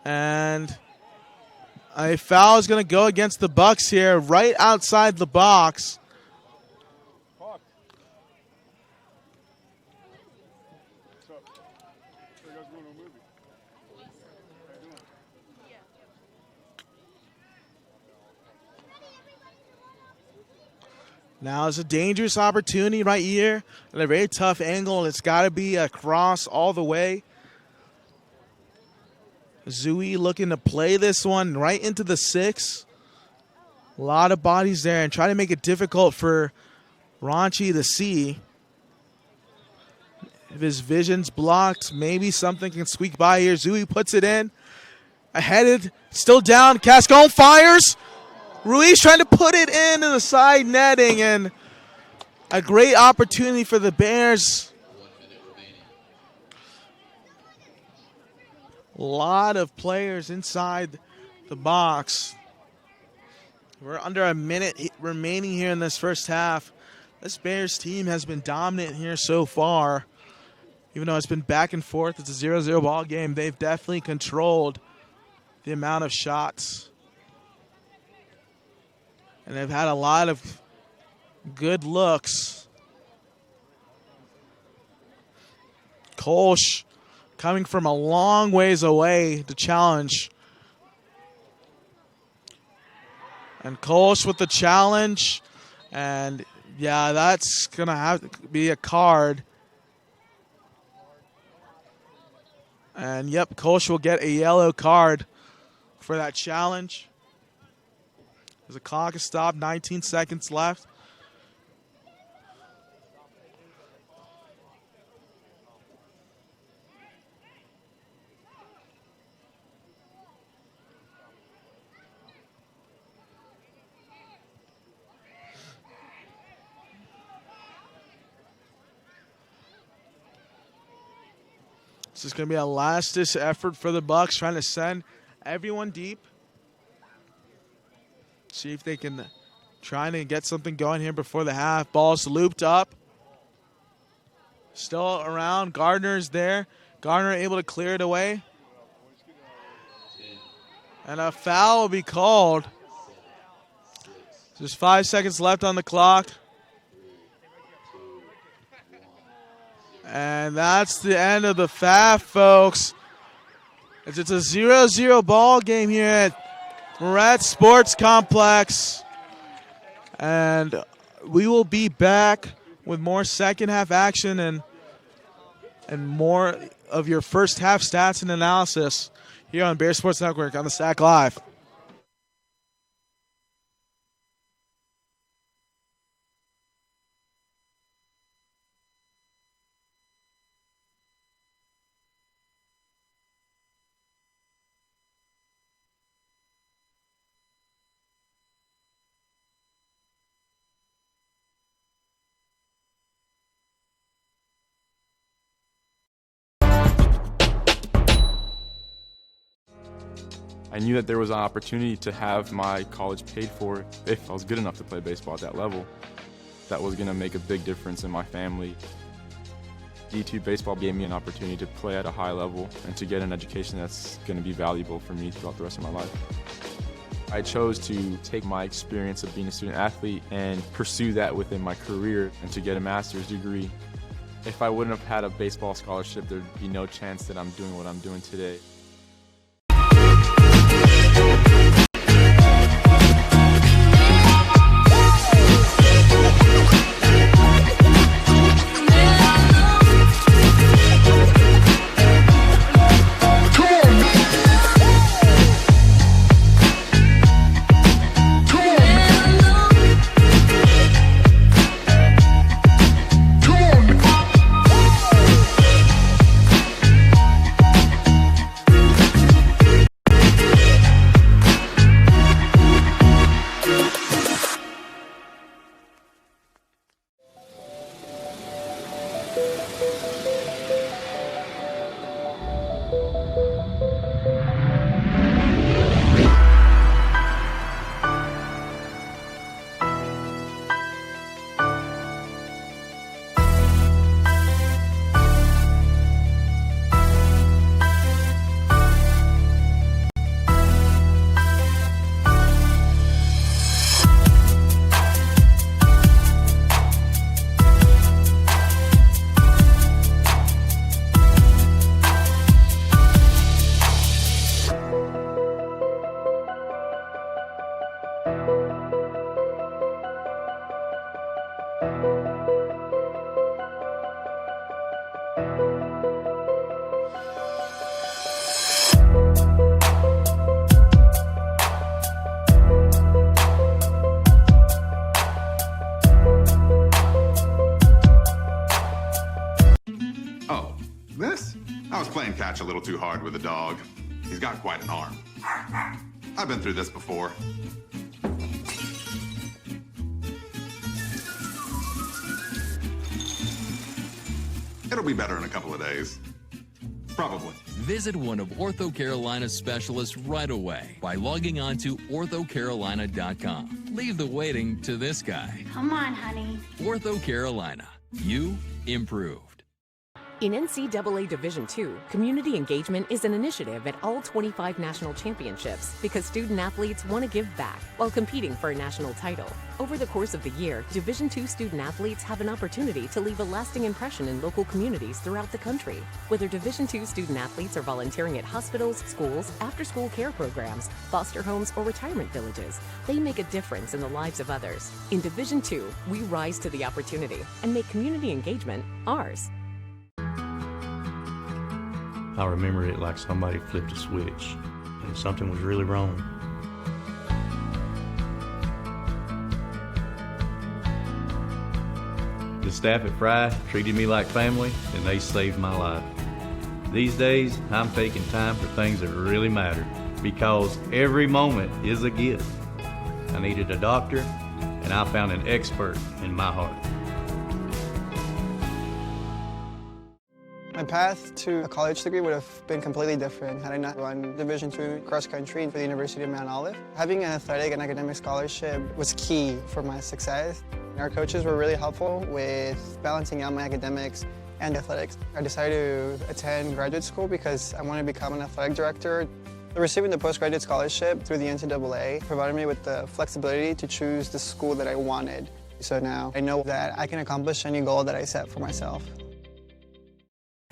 And a foul is going to go against the Bucks here, right outside the box. Now it's a dangerous opportunity right here at a very tough angle. It's got to be a cross all the way. Zui looking to play this one right into the 6. A lot of bodies there and try to make it difficult for raunchy to see. If his vision's blocked, maybe something can squeak by here. Zui puts it in. Aheaded, still down. Cascone fires. Ruiz trying to put it into the side netting, and a great opportunity for the Bears. 1 minute remaining. A lot of players inside the box. We're under a minute remaining here in this first half. This Bears team has been dominant here so far. Even though it's been back and forth, it's a 0-0 ball game. They've definitely controlled the amount of shots. And they've had a lot of good looks. Kolsch coming from a long ways away to challenge. And Kolsch with the challenge. And yeah, that's going to have to be a card. And yep, Kolsch will get a yellow card for that challenge. The clock is stopped, 19 seconds left. This is going to be a last-ditch effort for the Bucks, trying to send everyone deep. See if they can try to get something going here before the half. Ball's looped up. Still around. Gardner's there. Gardner able to clear it away. And a foul will be called. There's 5 seconds left on the clock. And that's the end of the half, folks. It's a 0-0 ball game here at Moret Sports Complex. And we will be back with more second half action and more of your first half stats and analysis here on Bear Sports Network on the Sack Live. I knew that there was an opportunity to have my college paid for if I was good enough to play baseball at that level. That was going to make a big difference in my family. D2 baseball gave me an opportunity to play at a high level and to get an education that's going to be valuable for me throughout the rest of my life. I chose to take my experience of being a student athlete and pursue that within my career and to get a master's degree. If I wouldn't have had a baseball scholarship, there'd be no chance that I'm doing what I'm doing today. playing catch a little too hard with the dog. He's got quite an arm. I've been through this before. It'll be better in a couple of days. Probably. Visit one of Ortho Carolina's specialists right away by logging on to orthocarolina.com. Leave the waiting to this guy. Come on, honey. Ortho Carolina. You improved. In NCAA Division II, community engagement is an initiative at all 25 national championships because student athletes want to give back while competing for a national title. Over the course of the year, Division II student athletes have an opportunity to leave a lasting impression in local communities throughout the country. Whether Division II student athletes are volunteering at hospitals, schools, after-school care programs, foster homes, or retirement villages, they make a difference in the lives of others. In Division II, we rise to the opportunity and make community engagement ours. I remember it like somebody flipped a switch and something was really wrong. The staff at Fry treated me like family and they saved my life. These days, I'm taking time for things that really matter because every moment is a gift. I needed a doctor and I found an expert in my heart. My path to a college degree would have been completely different had I not run Division II cross country for the University of Mount Olive. Having an athletic and academic scholarship was key for my success. Our coaches were really helpful with balancing out my academics and athletics. I decided to attend graduate school because I wanted to become an athletic director. Receiving the postgraduate scholarship through the NCAA provided me with the flexibility to choose the school that I wanted. So now I know that I can accomplish any goal that I set for myself.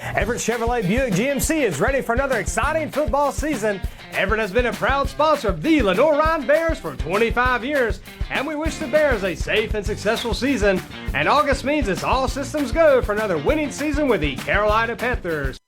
Everett Chevrolet Buick GMC is ready for another exciting football season. Everett has been a proud sponsor of the Lenoir-Rhyne Bears for 25 years, and we wish the Bears a safe and successful season. And August means it's all systems go for another winning season with the Carolina Panthers.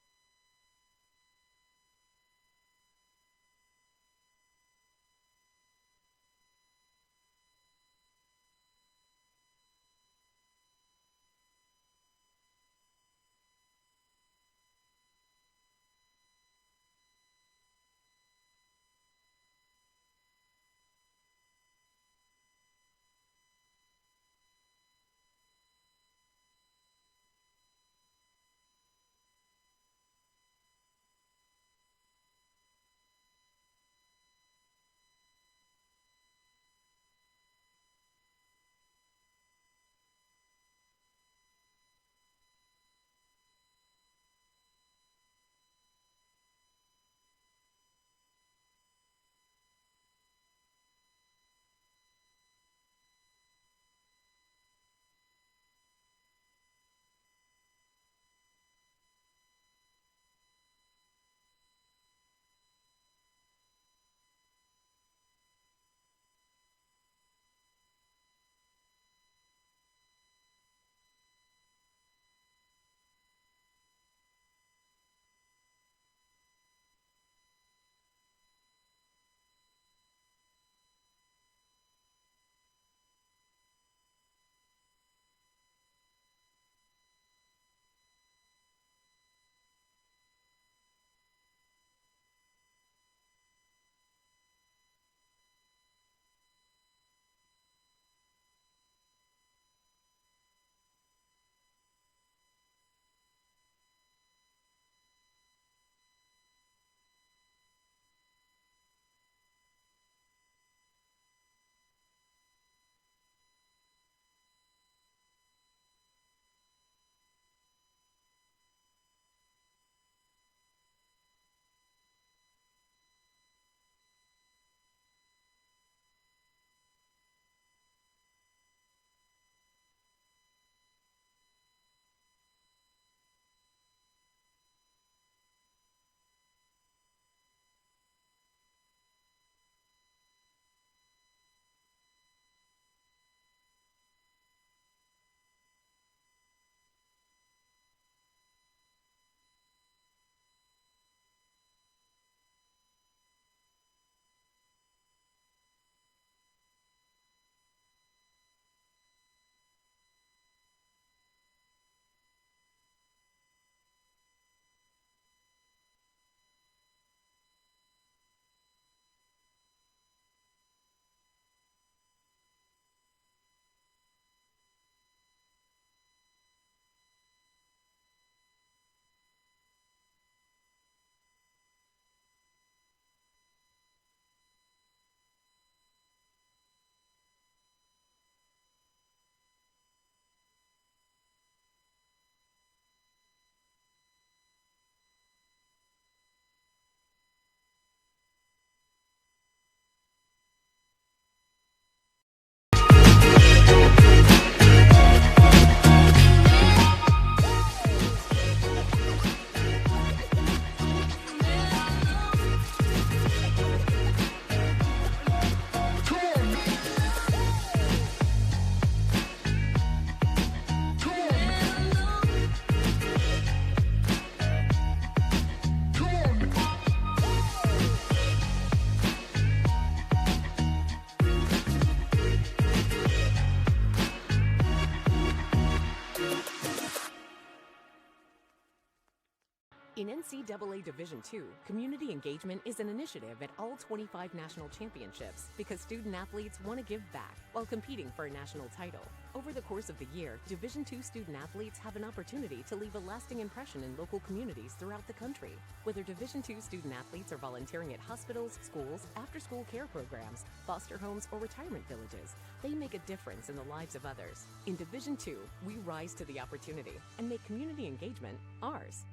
In NCAA Division II, community engagement is an initiative at all 25 national championships because student athletes want to give back while competing for a national title. Over the course of the year, Division II student athletes have an opportunity to leave a lasting impression in local communities throughout the country. Whether Division II student athletes are volunteering at hospitals, schools, after-school care programs, foster homes, or retirement villages, they make a difference in the lives of others. In Division II, we rise to the opportunity and make community engagement ours.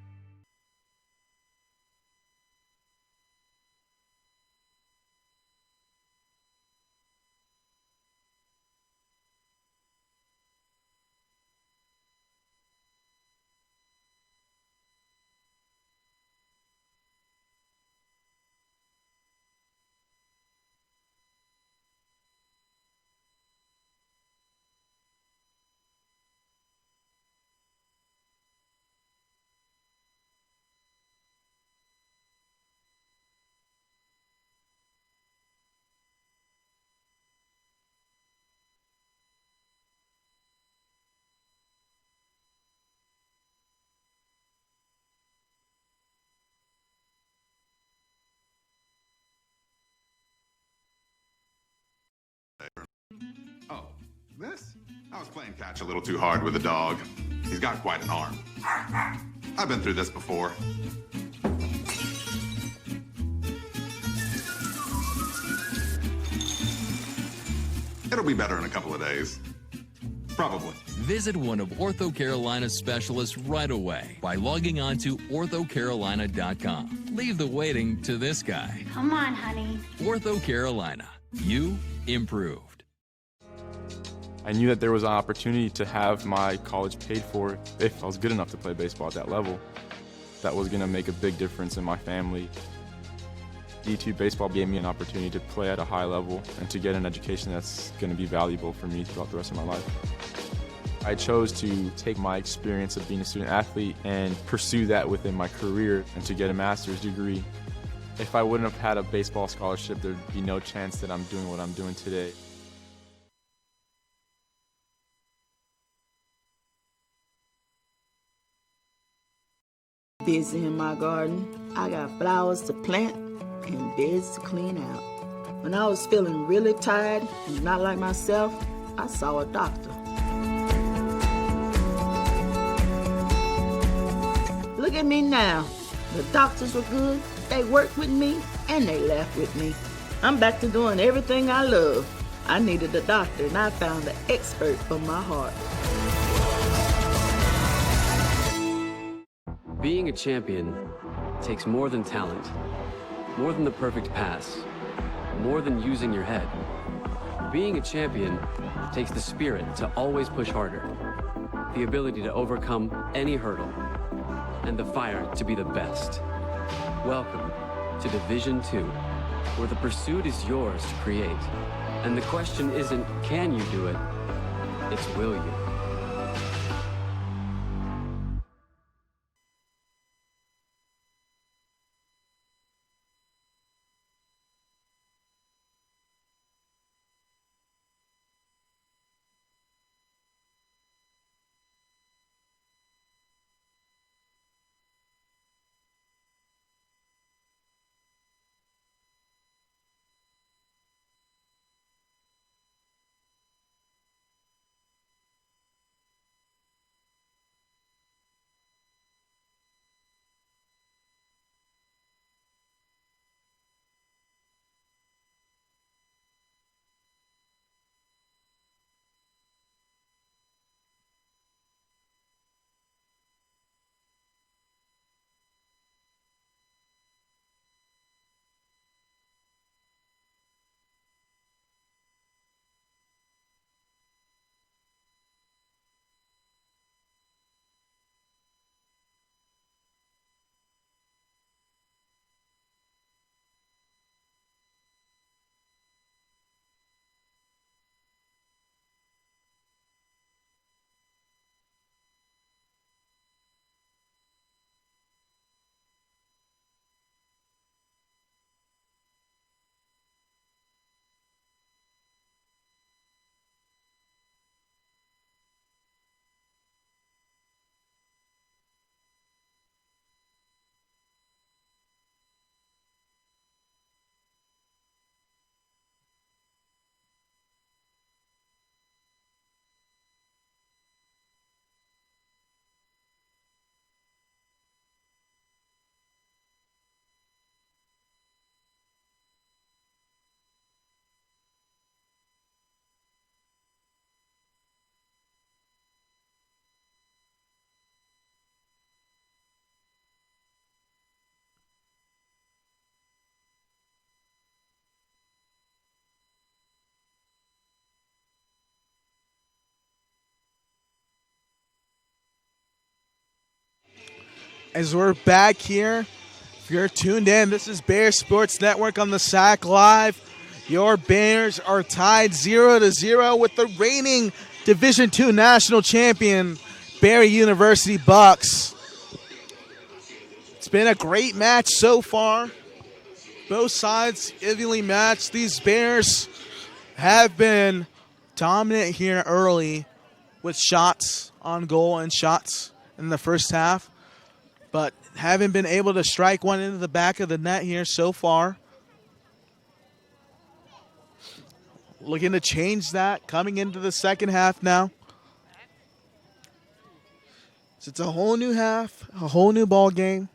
Oh, this? I was playing catch a little too hard with the dog. He's got quite an arm. I've been through this before. It'll be better in a couple of days. Probably. Visit one of Ortho Carolina's specialists right away by logging on to orthocarolina.com. Leave the waiting to this guy. Come on, honey. Ortho Carolina. You improved. I knew that there was an opportunity to have my college paid for if I was good enough to play baseball at that level. That was going to make a big difference in my family. D2 baseball gave me an opportunity to play at a high level and to get an education that's going to be valuable for me throughout the rest of my life. I chose to take my experience of being a student athlete and pursue that within my career and to get a master's degree. If I wouldn't have had a baseball scholarship, there'd be no chance that I'm doing what I'm doing today. Busy in my garden. I got flowers to plant and beds to clean out. When I was feeling really tired and not like myself, I saw a doctor. Look at me now. The doctors were good, they worked with me, and they laughed with me. I'm back to doing everything I love. I needed a doctor, and I found the expert for my heart. Being a champion takes more than talent, more than the perfect pass, more than using your head. Being a champion takes the spirit to always push harder, the ability to overcome any hurdle, and the fire to be the best. Welcome to Division II, where the pursuit is yours to create. And the question isn't, can you do it? It's, will you? as we're back here. If you're tuned in, this is Bears Sports Network on the SAC Live. Your Bears are tied 0-0 with the reigning Division II national champion, Barry University Bucks. It's been a great match so far. Both sides evenly matched. These Bears have been dominant here early with shots on goal and shots in the first half, but haven't been able to strike one into the back of the net here so far. Looking to change that coming into the second half now. So it's a whole new half, a whole new ball game.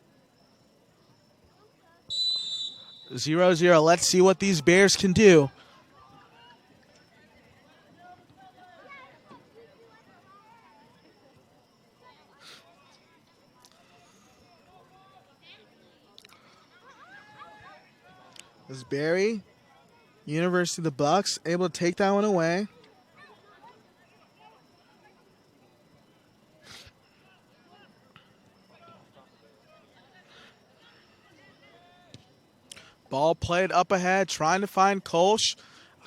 0-0. Let's see what these Bears can do. Is Barry University, the Bucks, able to take that one away? Ball played up ahead, trying to find Kolsch.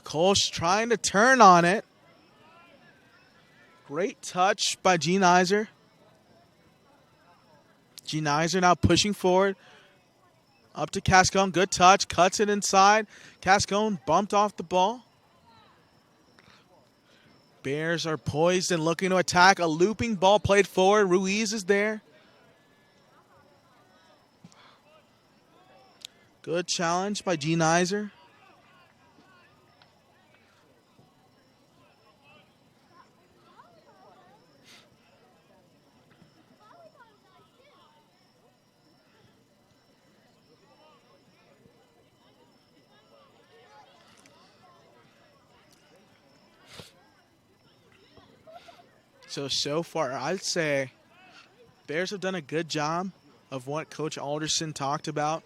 Kolsch trying to turn on it. Great touch by Gene Iser. Gene Iser now pushing forward. Up to Cascone, good touch, cuts it inside. Cascone bumped off the ball. Bears are poised and looking to attack. A looping ball played forward. Ruiz is there. Good challenge by Gene Iser. So far, I'd say Bears have done a good job of what Coach Alderson talked about.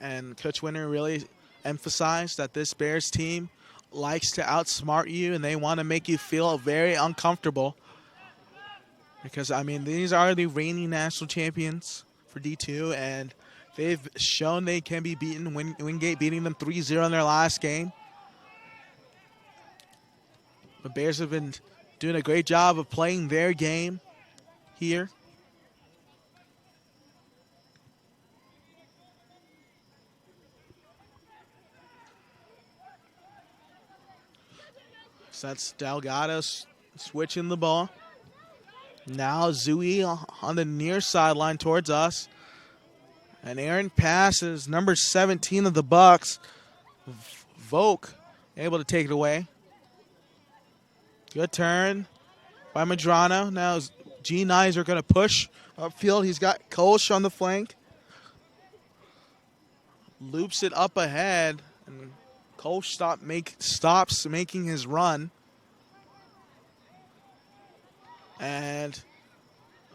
And Coach Winter really emphasized that this Bears team likes to outsmart you and they want to make you feel very uncomfortable. Because, I mean, these are the reigning national champions for D2, and they've shown they can be beaten. Wingate beating them 3-0 in their last game. The Bears have been doing a great job of playing their game here. So that's Delgado switching the ball. Now Zui on the near sideline towards us. An errant pass is number 17 of the Bucks. Volk able to take it away. Good turn by Medrano. Now Gene Iser going to push upfield. He's got Kolsch on the flank. Loops it up ahead. And Kolsch stops making his run. And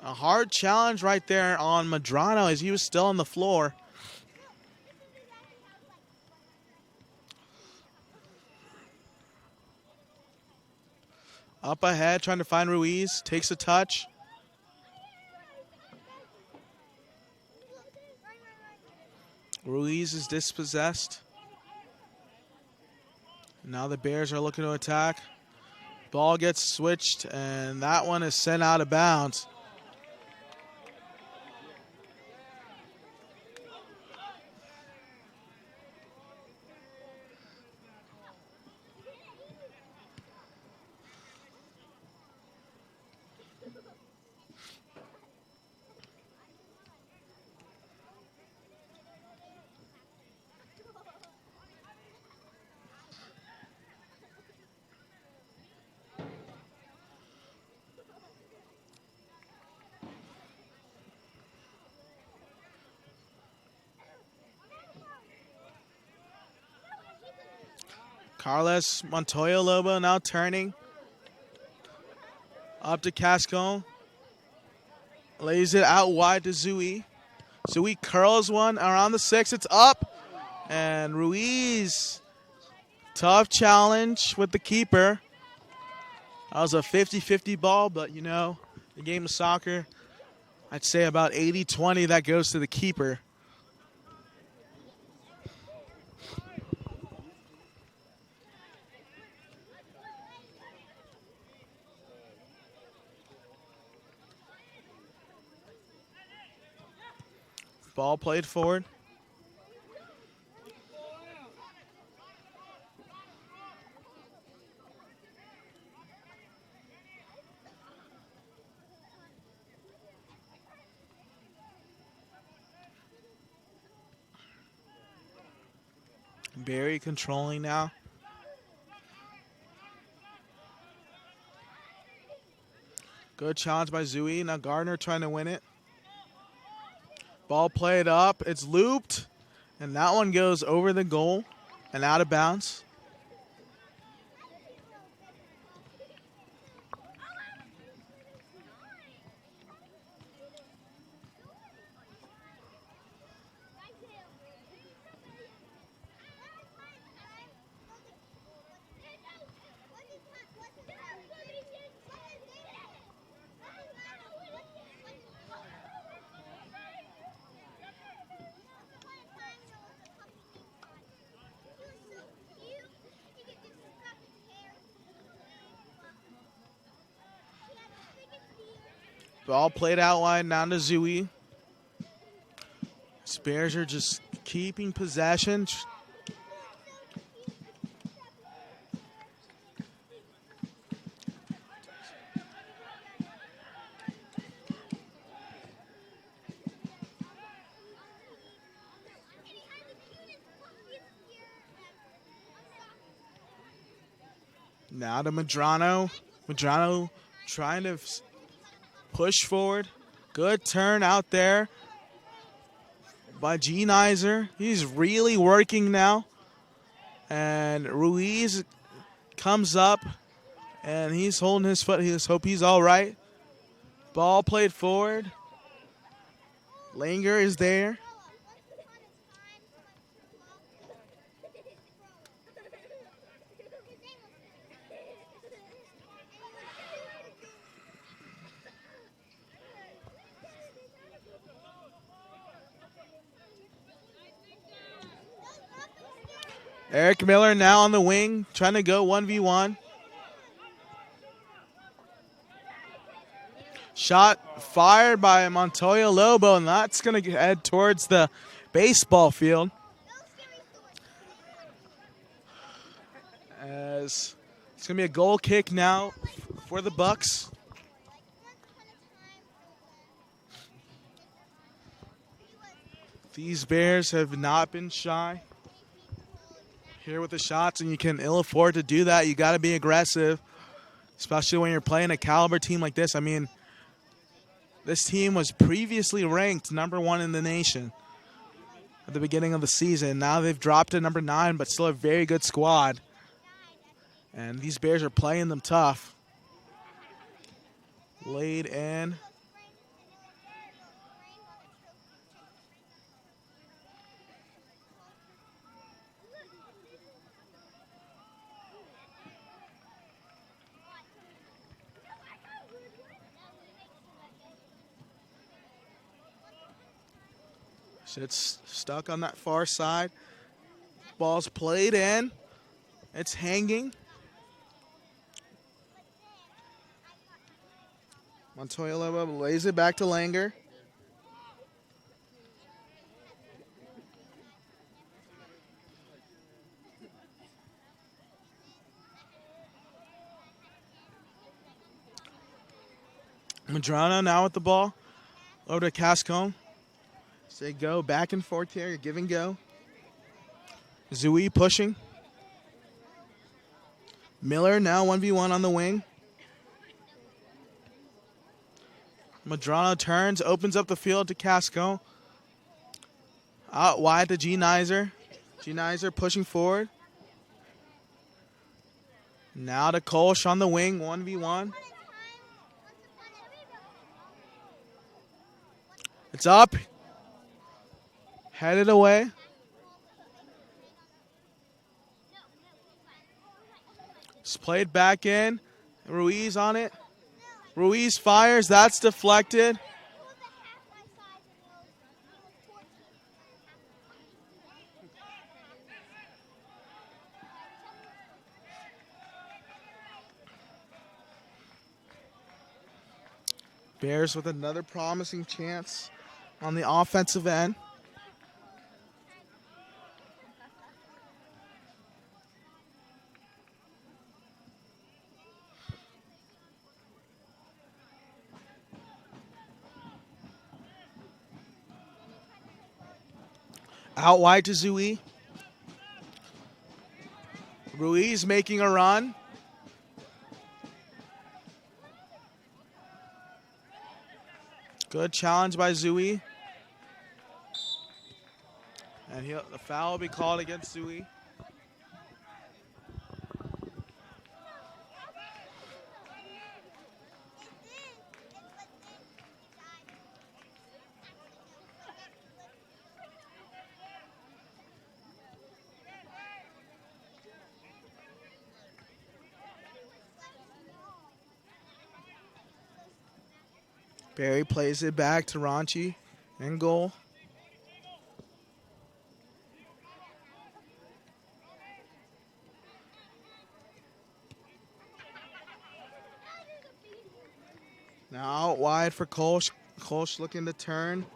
a hard challenge right there on Medrano as he was still on the floor. Up ahead, trying to find Ruiz. Takes a touch. Ruiz is dispossessed. Now the Bears are looking to attack. Ball gets switched, and that one is sent out of bounds. Carlos Montoya Lobo now turning. Up to Cascone. Lays it out wide to Zui. Zui curls one around the 6. It's up. And Ruiz. Tough challenge with the keeper. That was a 50-50 ball, but you know, the game of soccer, I'd say about 80-20 that goes to the keeper. Ball played forward. Barry controlling now. Good challenge by Zui. Now Gardner trying to win it. Ball played up. It's looped. And that one goes over the goal and out of bounds. Ball played out wide down to Zui. Bears are just keeping possession. Now to Medrano. Medrano trying to push forward. Good turn out there by G-Nizer. He's really working now. And Ruiz comes up and he's holding his foot. Let's hope he's all right. Ball played forward. Langer is there. Eric Miller now on the wing, trying to go 1v1. Shot fired by Montoya Lobo, and that's going to head towards the baseball field. As it's going to be a goal kick now for the Bucks. These Bears have not been shy here with the shots, and you can ill afford to do that. You got to be aggressive, especially when you're playing a caliber team like this. I mean, this team was previously ranked #1 in the nation at the beginning of the season. Now they've dropped to #9, but still a very good squad. And these Bears are playing them tough. Laid in. It's stuck on that far side. Ball's played in. It's hanging. Montoya Lobo lays it back to Langer. Medrano now with the ball. Over to Cascone. They go back and forth here, give and go. Zui pushing. Miller now 1v1 on the wing. Medrano turns, opens up the field to Casco. Out wide to G-Nizer. G-Nizer pushing forward. Now to Kolsch on the wing, 1v1. It's up. Headed away. It's played back in. Ruiz on it. Ruiz fires. That's deflected. Bears with another promising chance on the offensive end. Out wide to Zui. Ruiz making a run. Good challenge by Zui. And the foul will be called against Zui. Barry plays it back to Ranchi in goal. Now out wide for Kolsch. Kolsch looking to turn.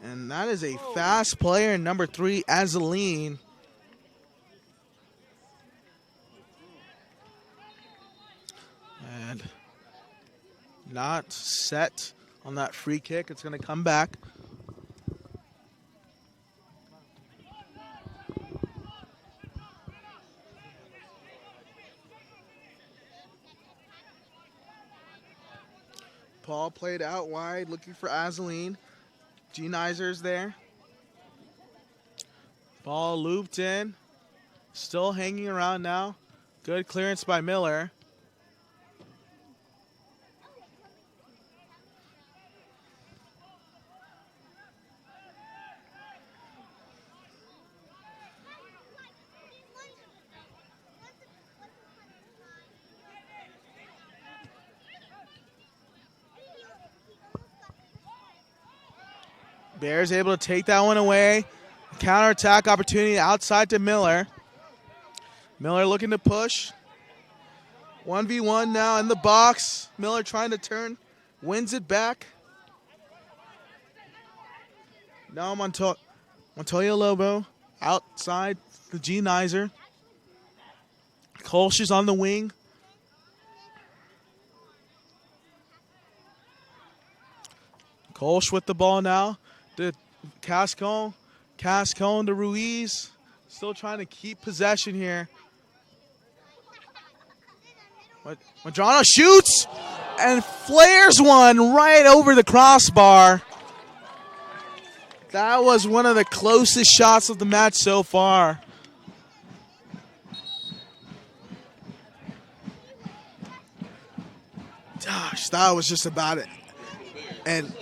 And that is a fast player, number 3, Azaline. And not set on that free kick. It's going to come back. Paul played out wide, looking for Azaline. G. Niser's there. Ball looped in. Still hanging around now. Good clearance by Miller. Bears able to take that one away. Counterattack opportunity outside to Miller. Miller looking to push. 1v1 now in the box. Miller trying to turn. Wins it back. Now Montoya Lobo outside the G. Niser. Kolsch is on the wing. Kolsch with the ball now. To Cascone. Cascone to Ruiz. Still trying to keep possession here. Madrano shoots and flares one right over the crossbar. That was one of the closest shots of the match so far. Gosh, that was just about it. And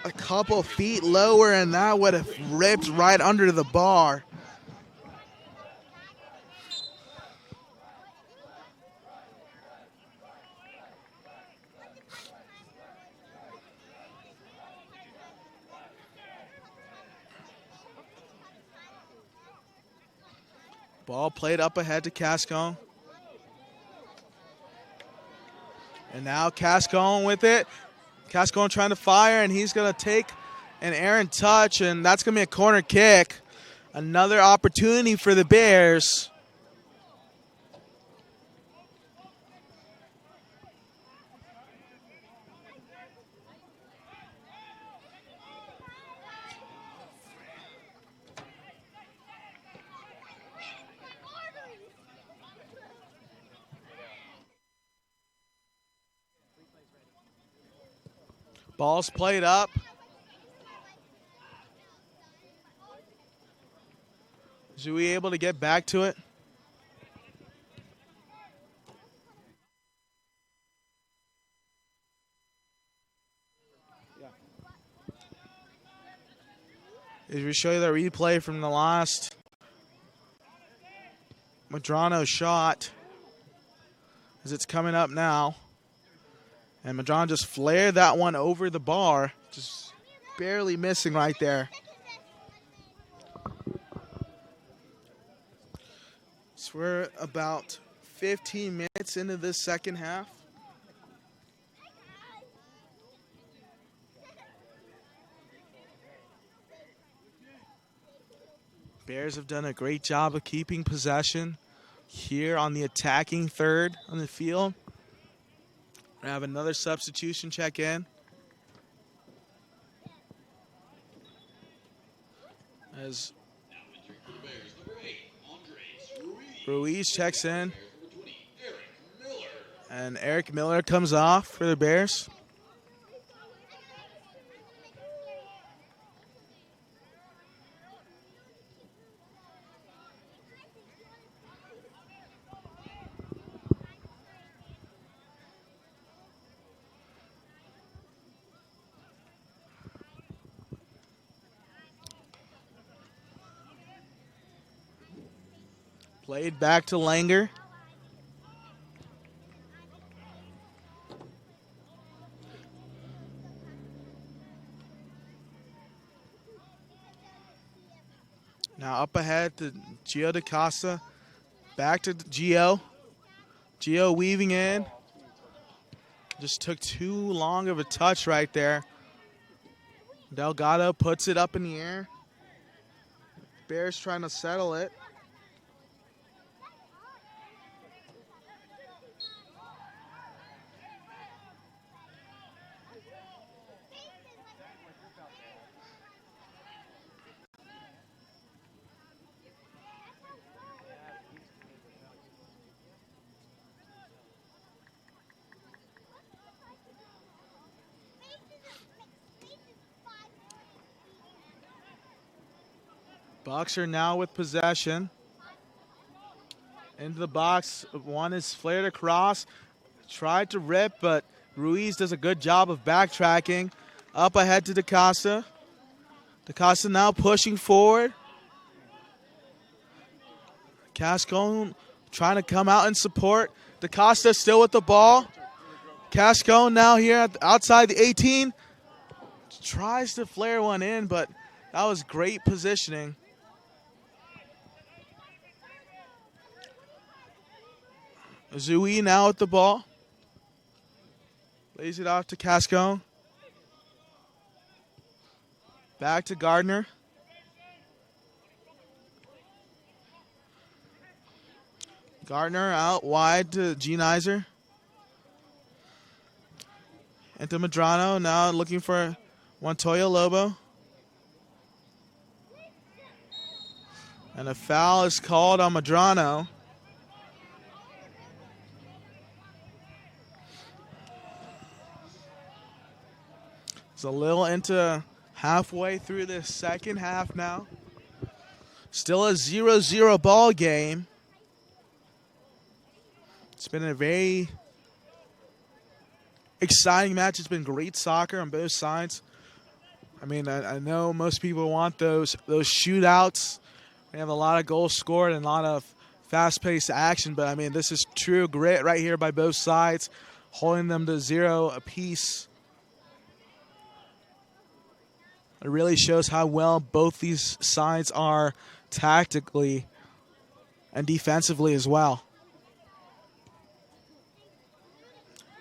a couple feet lower, and that would have ripped right under the bar. Ball played up ahead to Cascone. And now Cascone with it. Cascone trying to fire, and he's going to take an errant touch, and that's going to be a corner kick. Another opportunity for the Bears. Ball's played up. Zui able to get back to it. As we show you the replay from the last Madrano shot, as it's coming up now. And Madrano just flared that one over the bar, just barely missing right there. So we're about 15 minutes into this second half. Bears have done a great job of keeping possession here on the attacking third on the field. We have another substitution check in. As Ruiz checks in. And Eric Miller comes off for the Bears. Played back to Langer. Now up ahead to Gio DaCosta. Back to Gio. Gio weaving in. Just took too long of a touch right there. Delgado puts it up in the air. Bears trying to settle it. Bucks are now with possession. Into the box. One is flared across. Tried to rip, but Ruiz does a good job of backtracking. Up ahead to DaCosta. DaCosta now pushing forward. Cascone trying to come out and support. DaCosta still with the ball. Cascone now here outside the 18. Tries to flare one in, but that was great positioning. Zui now with the ball. Lays it off to Cascone. Back to Gardner. Gardner out wide to Genizer. Into Medrano, now looking for Montoya Lobo. And a foul is called on Medrano. It's a little into halfway through the second half now. Still a 0-0 ball game. It's been a very exciting match. It's been great soccer on both sides. I mean, I know most people want those shootouts. We have a lot of goals scored and a lot of fast-paced action, but I mean, this is true grit right here by both sides, holding them to 0 apiece. It really shows how well both these sides are tactically and defensively as well.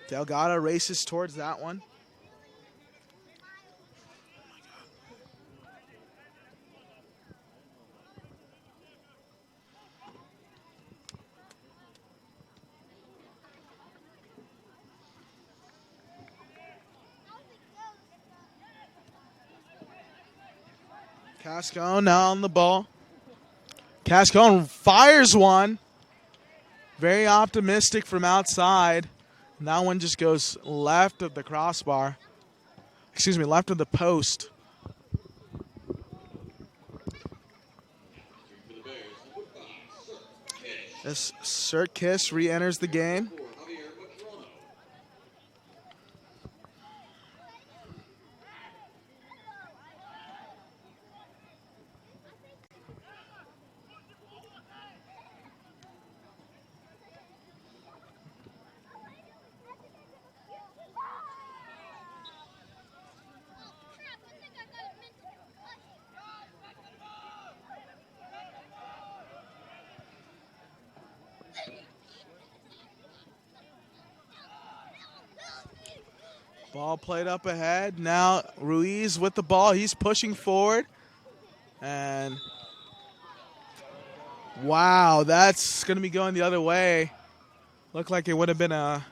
Delgado races towards that one. Cascone now on the ball. Cascone fires one. Very optimistic from outside. And that one just goes left of the crossbar. Excuse me, left of the post. As Sirkis re-enters the game. Ball played up ahead. Now Ruiz with the ball. He's pushing forward. And Wow, that's going to be going the other way. Looked like it would have been a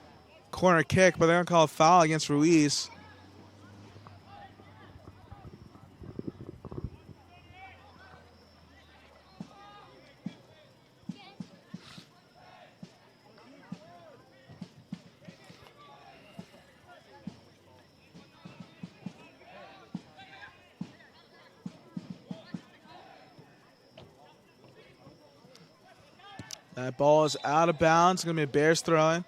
corner kick, but they're going to call a foul against Ruiz. That ball is out of bounds. It's going to be a Bears throw-in.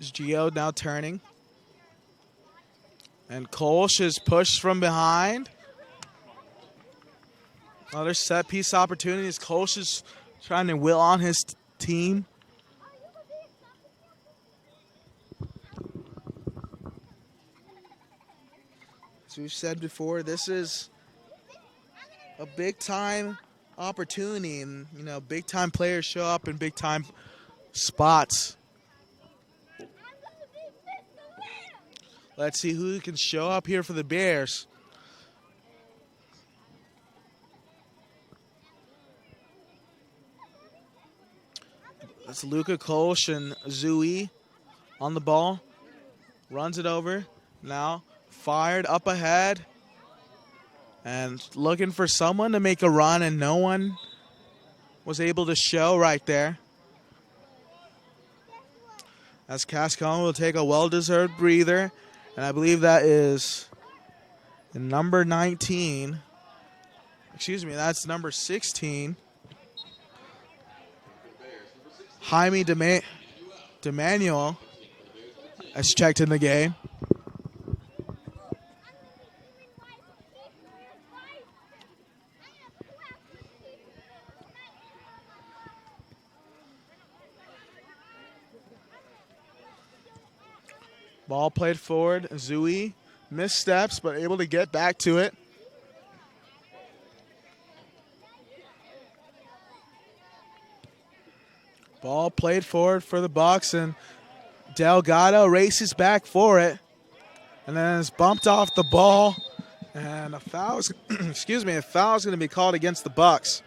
Is Gio now turning. And Kolsch is pushed from behind. Another set piece opportunities. Kolsch is trying to will on his team. As we've said before, this is a big time opportunity, and you know, big time players show up in big time spots. Let's see who can show up here for the Bears. That's Luka Kolsch and Zui on the ball. Runs it over. Now fired up ahead. And looking for someone to make a run, and no one was able to show right there. As Cascone will take a well-deserved breather. And I believe that is number 19. Excuse me, that's number 16. Jaime DeManuel has checked in the game. Ball played forward. Zui missteps, but able to get back to it. Ball played forward for the Bucks, and Delgado races back for it, and then is bumped off the ball, and a foul is, a foul is going to be called against the Bucks.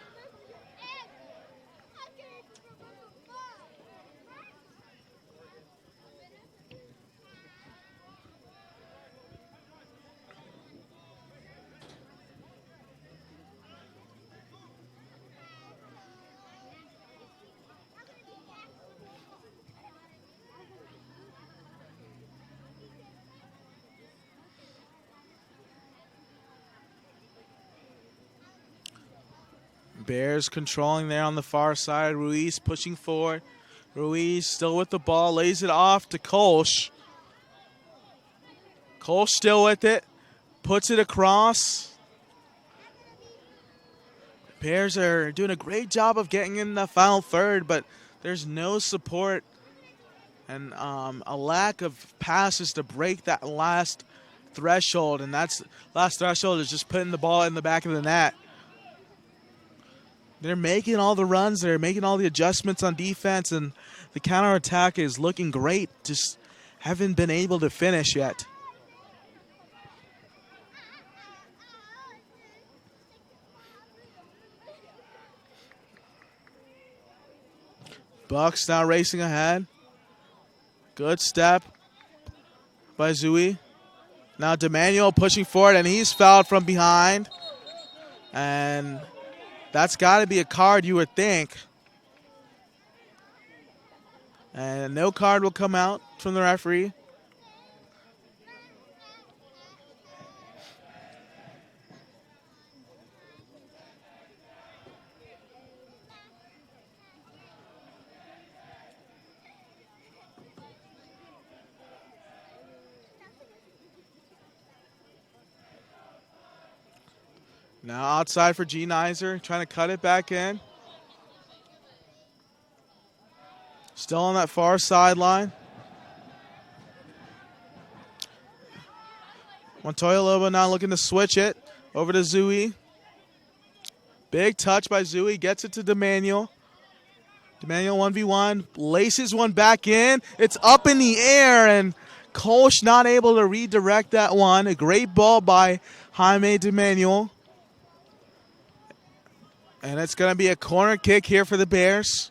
Bears controlling there on the far side. Ruiz pushing forward. Ruiz still with the ball. Lays it off to Kolsch. Kolsch still with it. Puts it across. Bears are doing a great job of getting in the final third, but there's no support and a lack of passes to break that last threshold. And that's last threshold is just putting the ball in the back of the net. They're making all the runs. They're making all the adjustments on defense, and the counterattack is looking great. Just haven't been able to finish yet. Bucks now racing ahead. Good step by Zui. Now DeManuel pushing forward, and he's fouled from behind. And that's got to be a card, you would think. And no card will come out from the referee. Now outside for G. Nizer, trying to cut it back in. Still on that far sideline. Montoya Lobo now looking to switch it over to Zui. Big touch by Zui, gets it to Demaniel. Demaniel 1v1, laces one back in. It's up in the air, and Kolsch not able to redirect that one. A great ball by Jaime Demaniel. And it's going to be a corner kick here for the Bears.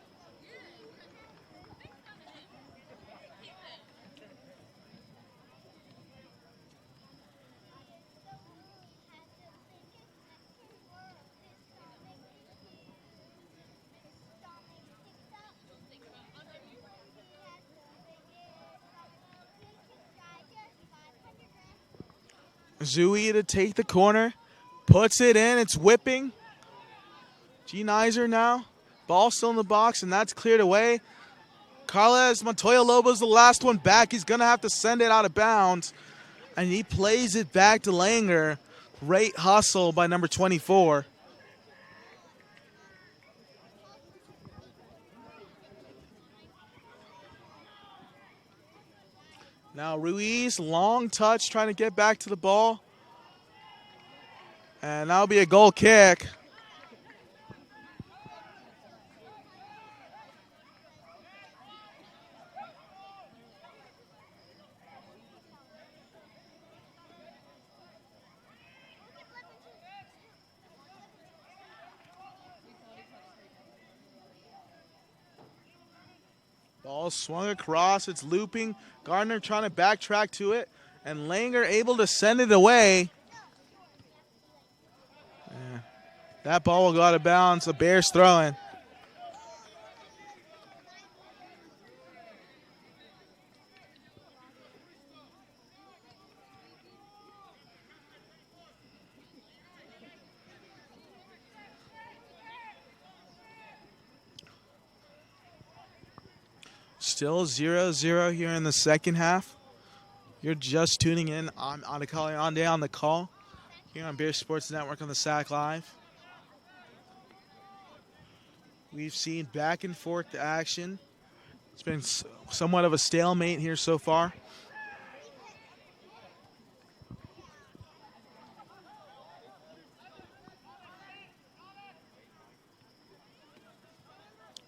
Zui to take the corner, puts it in, it's whipping. G. Nizer now, ball still in the box, and that's cleared away. Carles Montoya Lobo's the last one back. He's going to have to send it out of bounds, and he plays it back to Langer. Great hustle by number 24. Now Ruiz, long touch, trying to get back to the ball. And that'll be a goal kick. Ball swung across, it's looping. Gardner trying to backtrack to it, and Langer able to send it away. Yeah. That ball will go out of bounds. The Bears throwing. Still 0-0 here in the second half. You're just tuning in on the call here on Bears Sports Network on the SAC Live. We've seen back and forth action. It's been somewhat of a stalemate here so far.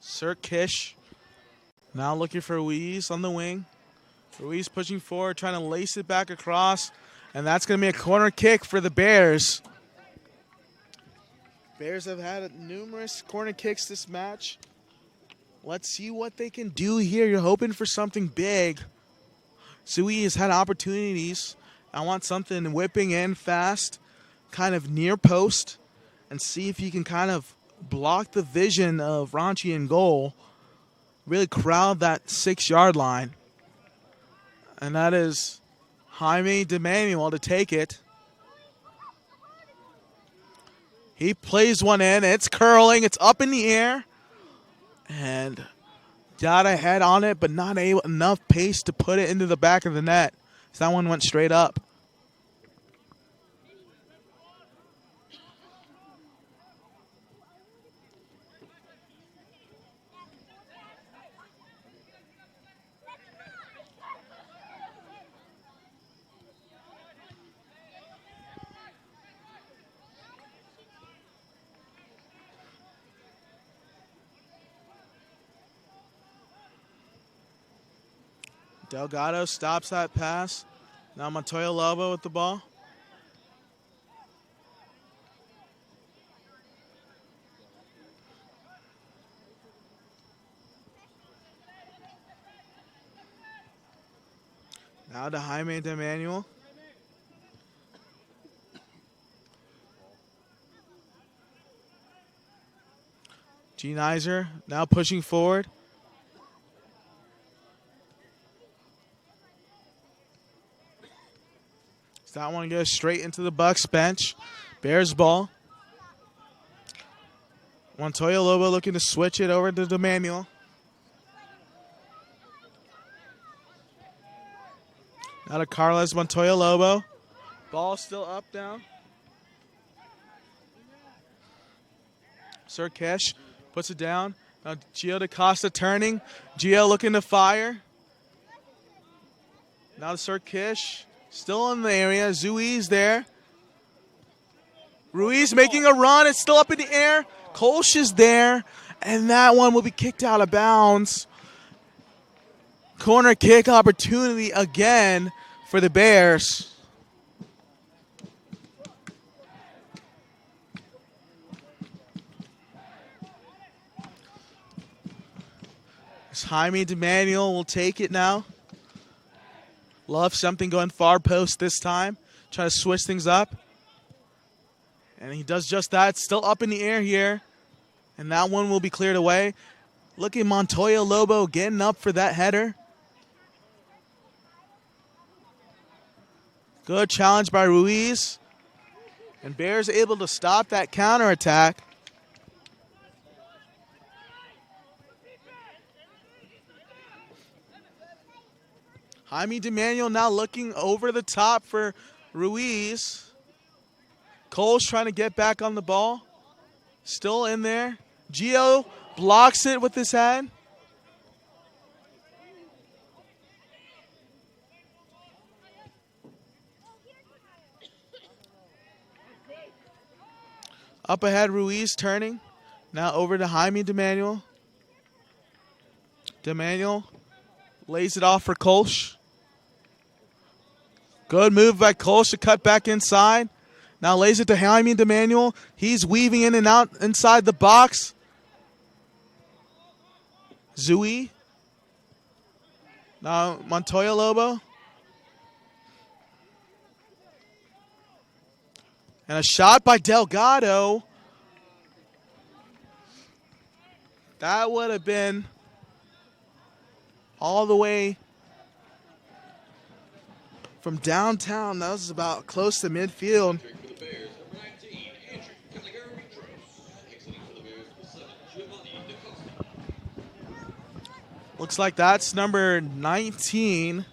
Sir Kish now looking for Ruiz on the wing. Ruiz pushing forward, trying to lace it back across, and that's going to be a corner kick for the Bears. Bears have had numerous corner kicks this match. Let's see what they can do here. You're hoping for something big. Zui has had opportunities. I want something whipping in fast, kind of near post, and see if you can kind of block the vision of Ranchi in goal. Really crowd that 6-yard line. And that is Jaime Demaniel to take it. He plays one in. It's curling. It's up in the air. And got a head on it, but not enough pace to put it into the back of the net. So that one went straight up. Delgado stops that pass. Now Montoya Lobo with the ball. Now to Jaime Demaniel. G. Nizer now pushing forward. That one goes straight into the Bucks bench. Bears ball. Montoya Lobo looking to switch it over to Demaniel. Now to Carles Montoya Lobo. Ball still up now. Sir Kesh puts it down. Now Gio DaCosta turning. Gio looking to fire. Now to Sir Kish. Still in the area. Zui's there. Ruiz making a run. It's still up in the air. Kolsch is there. And that one will be kicked out of bounds. Corner kick opportunity again for the Bears. Jaime DeManuel will take it now. Love something going far post this time. Trying to switch things up. And he does just that. Still up in the air here. And that one will be cleared away. Look at Montoya Lobo getting up for that header. Good challenge by Ruiz. And Bears able to stop that counterattack. Jaime DeManuel now looking over the top for Ruiz. Cole's trying to get back on the ball. Still in there. Gio blocks it with his head. Up ahead, Ruiz turning. Now over to Jaime DeManuel. DeManuel lays it off for Kolsch. Good move by Kolsch to cut back inside. Now lays it to Jaime DeManuel. He's weaving in and out inside the box. Zui. Now Montoya Lobo. And a shot by Delgado. That would have been all the way from downtown. That was about close to midfield. Looks like that's number 19.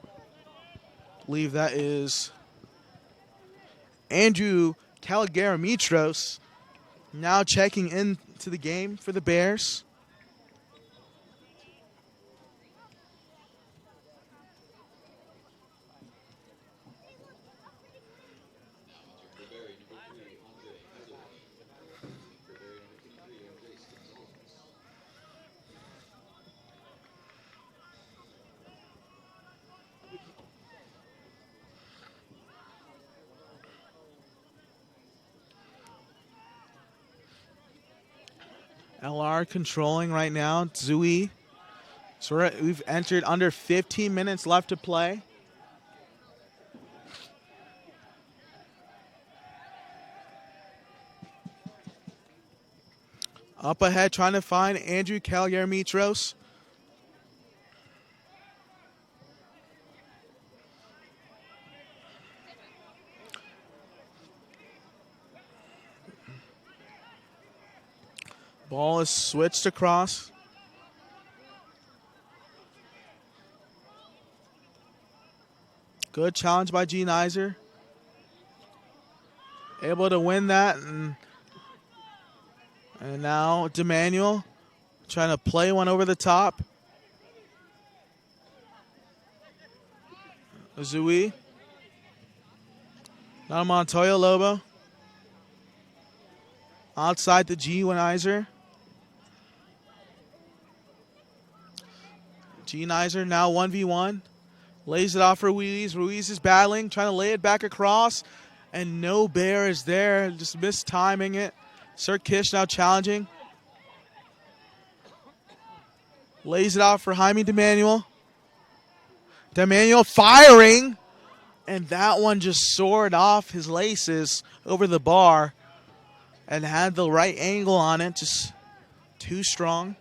I believe that is Andrew Caligari-Mitros now checking into the game for the Bears. LR controlling right now. Zui. So we've entered under 15 minutes left to play. Up ahead, trying to find Andrew Caligari-Mitros. Ball is switched across. Good challenge by G. Nizer. Able to win that. And now DeManuel trying to play one over the top. Zui. Now Montoya Lobo. Outside the G. Nizer. G. Nizer now 1v1. Lays it off for Ruiz. Ruiz is battling, trying to lay it back across. And no Bear is there. Just mistiming it. Sir Kish now challenging. Lays it off for Jaime DeManuel. DeManuel firing. And that one just soared off his laces over the bar. And had the right angle on it. Just too strong.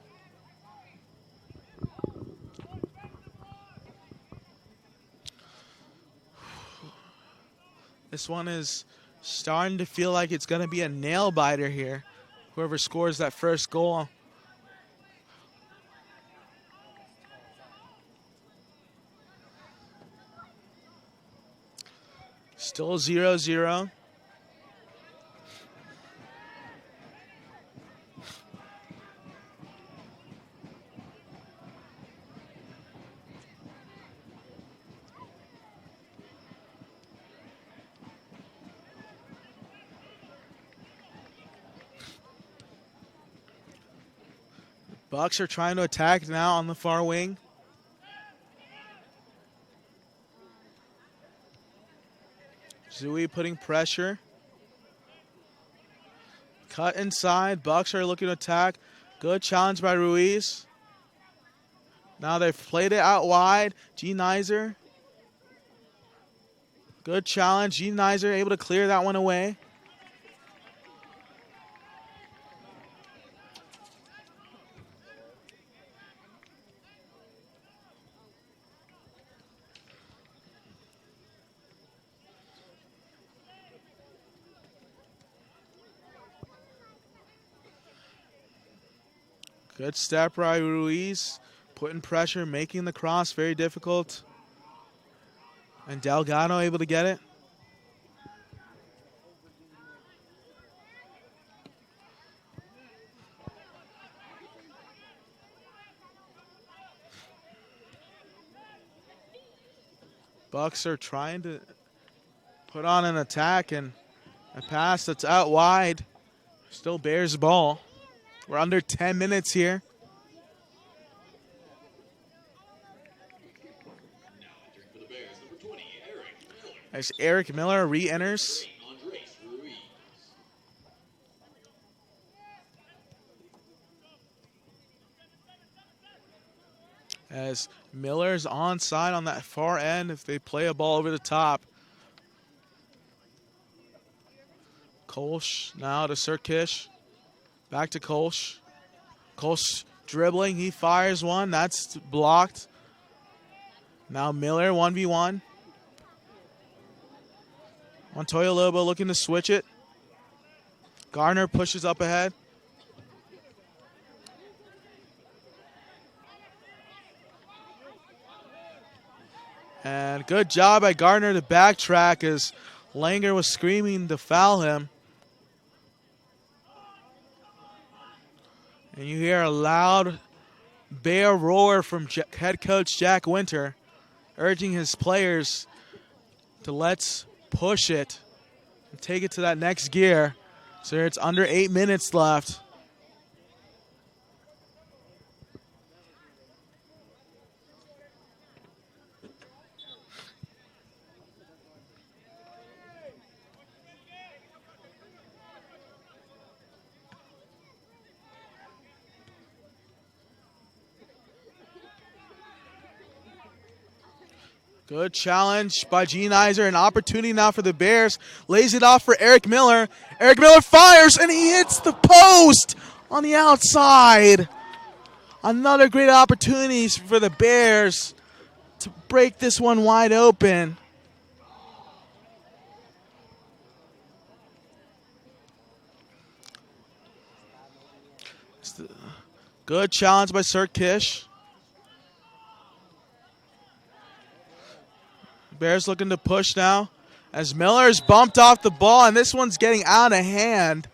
This one is starting to feel like it's going to be a nail biter here. Whoever scores that first goal. Still 0-0. Bucks are trying to attack now on the far wing. Zui putting pressure. Cut inside. Bucks are looking to attack. Good challenge by Ruiz. Now they've played it out wide. G. Nizer. Good challenge. G. Nizer able to clear that one away. Good step by Ruiz. Putting pressure, making the cross very difficult. And Delgado able to get it. Bucks are trying to put on an attack, and a pass that's out wide. Still Bears ball. We're under 10 minutes here. As Eric Miller re-enters. As Miller's onside on that far end if they play a ball over the top. Kolsch now to Sirkish. Back to Kolsch. Kolsch dribbling. He fires one. That's blocked. Now Miller 1v1. Montoya Lobo looking to switch it. Garner pushes up ahead. And good job by Gardner to backtrack as Langer was screaming to foul him. And you hear a loud Bear roar from head coach Jack Winter, urging his players to let's push it and take it to that next gear. So it's under 8 minutes left. Good challenge by Gene Iser. An opportunity now for the Bears. Lays it off for Eric Miller. Eric Miller fires, and he hits the post on the outside. Another great opportunity for the Bears to break this one wide open. Good challenge by Sirkish. Bears looking to push now as Miller's bumped off the ball, and this one's getting out of hand.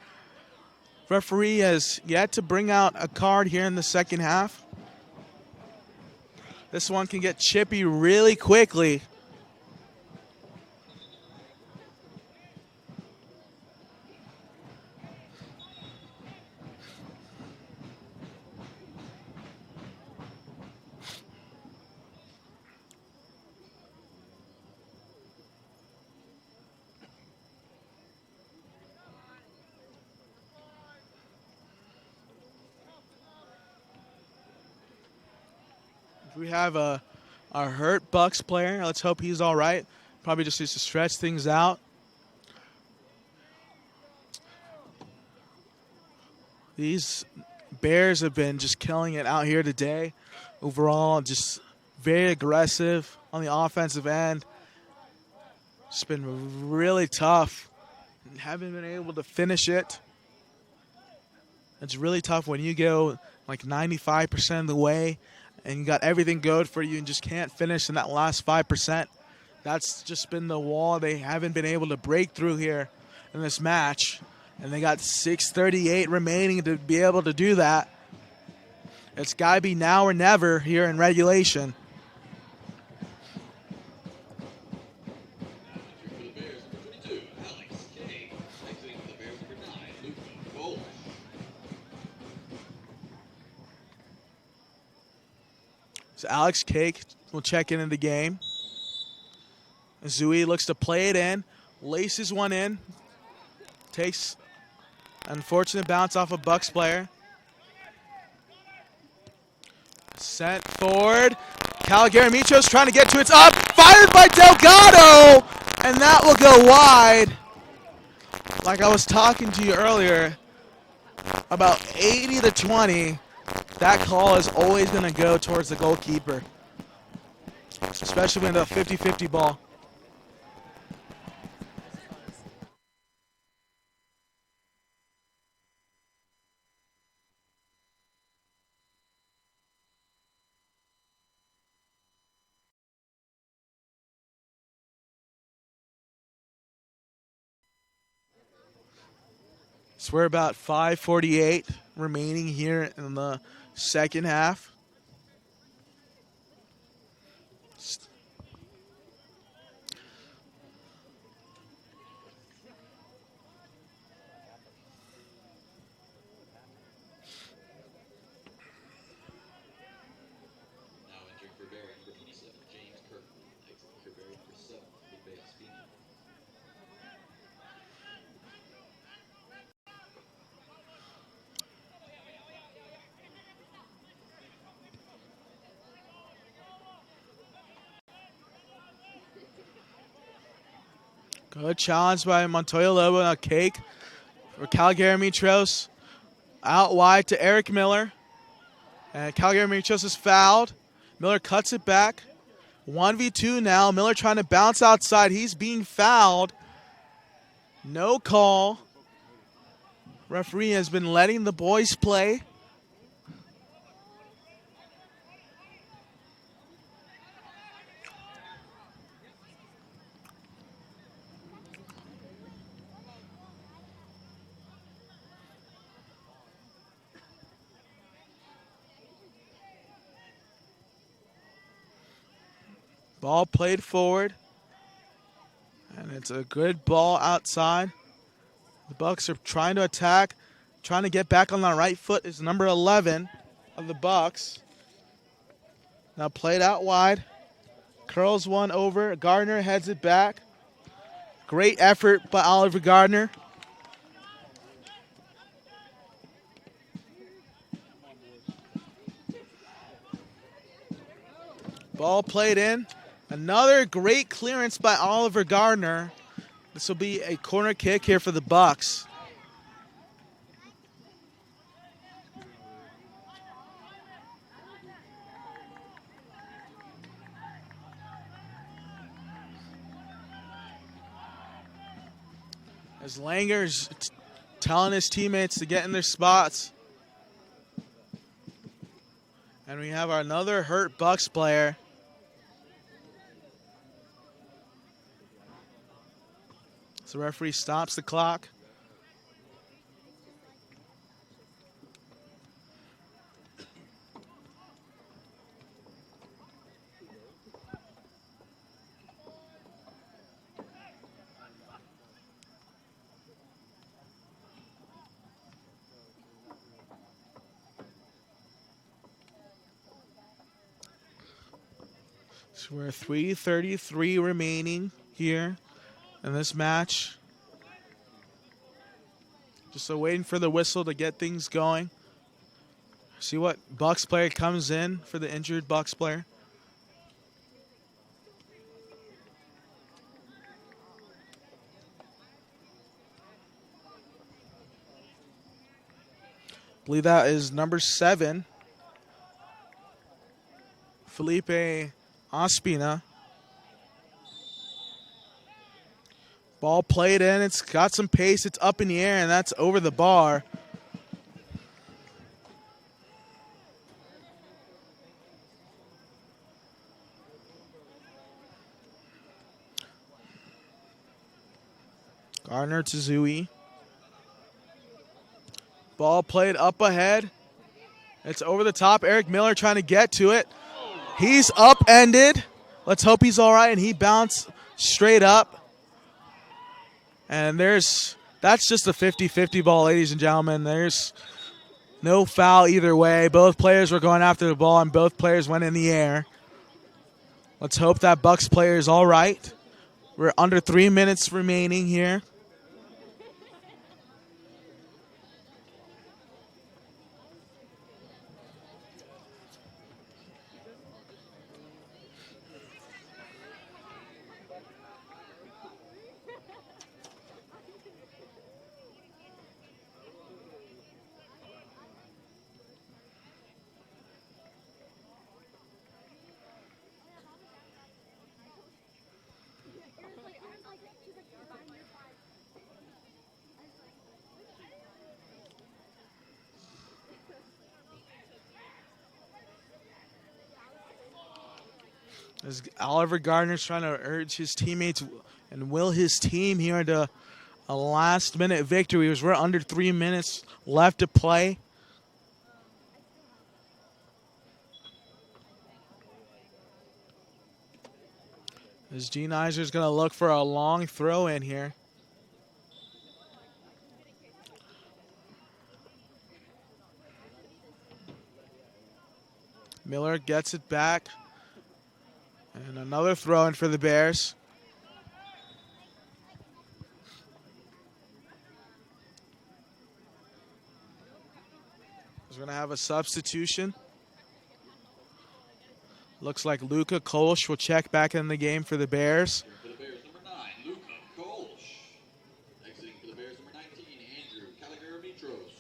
Referee has yet to bring out a card here in the second half. This one can get chippy really quickly. We have a hurt Bucks player. Let's hope he's all right. Probably just needs to stretch things out. These Bears have been just killing it out here today. Overall, just very aggressive on the offensive end. It's been really tough. Haven't been able to finish it. It's really tough when you go like 95% of the way and you got everything good for you and just can't finish in that last 5%. That's just been the wall they haven't been able to break through here in this match. And they got 6:38 remaining to be able to do that. It's got to be now or never here in regulation. So Alex Cake will check into the game. Zui looks to play it in, laces one in, takes an unfortunate bounce off a Bucks player. Sent forward. Calgary-Michos trying to get to it. It's up. Fired by Delgado. And that will go wide. Like I was talking to you earlier, about 80 to 20, that call is always going to go towards the goalkeeper, especially when it's a 50-50 ball. So we're about 5:48 remaining here in the second half. Now entering for Barry, number 27, James Kirkland. Exiting for Barry, number 7, Lupe Espino. Good challenge by Montoya Lobo and a Cake for Calgary-Mitros. Out wide to Eric Miller. And Calgary-Mitros is fouled. Miller cuts it back. 1v2 now. Miller trying to bounce outside. He's being fouled. No call. Referee has been letting the boys play. Ball played forward. And it's a good ball outside. The Bucks are trying to attack, trying to get back on the right foot is number 11 of the Bucks. Now played out wide. Curls one over. Gardner heads it back. Great effort by Oliver Gardner. Ball played in. Another great clearance by Oliver Gardner. This will be a corner kick here for the Bucks. As Langer's telling his teammates to get in their spots. And we have another hurt Bucks player. So the referee stops the clock. So we're 3:33 remaining here in this match. Just waiting for the whistle to get things going. See what Bucks player comes in for the injured Bucks player. I believe that is number 7, Felipe Ospina. Ball played in. It's got some pace. It's up in the air, and that's over the bar. Gardner to Zui. Ball played up ahead. It's over the top. Eric Miller trying to get to it. He's upended. Let's hope he's all right, and he bounced straight up. And that's just a 50-50 ball, ladies and gentlemen. There's No foul either way. Both players were going after the ball, and both players went in the air. Let's hope that Bucks player is all right. We're under 3 minutes remaining here. As Oliver Gardner's trying to urge his teammates and will his team here into a last-minute victory as we're under 3 minutes left to play. As Gene Iser's going to look for a long throw in here. Miller gets it back. And another throw in for the Bears. We're going to have a substitution. Looks like Luka Kolsch will check back in the game for the Bears. For the Bears, number 9, Luka Kolsch. Exiting for the Bears, number 19, Andrew Caligari-Mitros.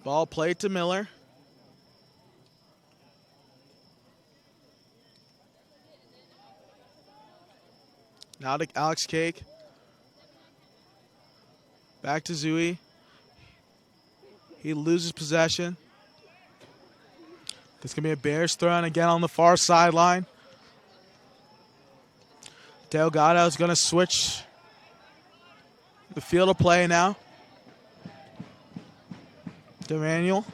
Ball played to Miller. Now to Alex Cake. Back to Zui. He loses possession. This going to be a Bears throw in again on the far sideline. Delgado is going to switch the field of play now. Demanuel.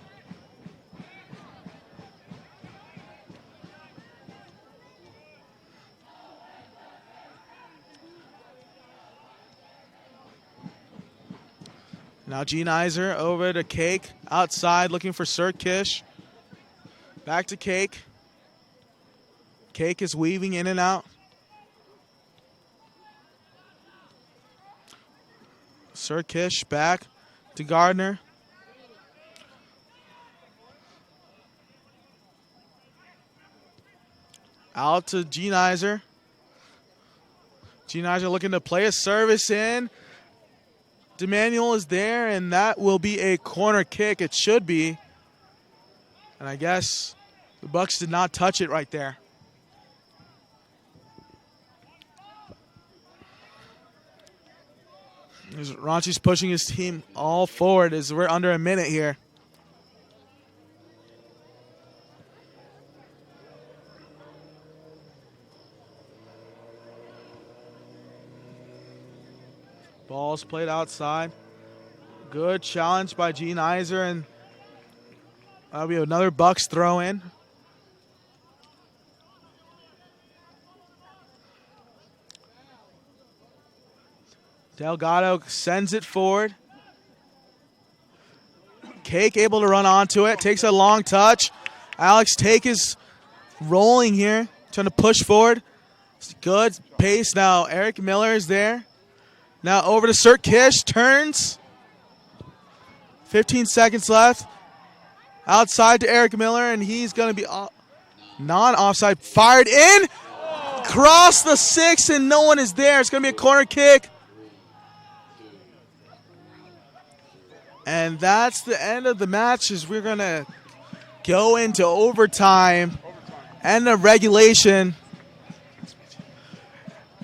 Now Gene Iser over to Cake. Outside looking for Sirkish. Back to Cake. Cake is weaving in and out. Sirkish back to Gardner. Out to Gene Iser. Gene Iser looking to play a service in. Demanuel is there, and that will be a corner kick. It should be. And I guess the Bucks did not touch it right there. Ranchi's pushing his team all forward as we're under a minute here. Ball's played outside. Good challenge by Gene Iser, and that'll be another Bucks throw in. Delgado sends it forward. Cake able to run onto it. Takes a long touch. Alex Take is rolling here, trying to push forward. Good pace now. Eric Miller is there. Now over to Sirkish, turns. 15 seconds left. Outside to Eric Miller, and he's going to be non-offside. Fired in. Cross the 6, and no one is there. It's going to be a corner kick. And that's the end of the match as we're going to go into overtime and the regulation.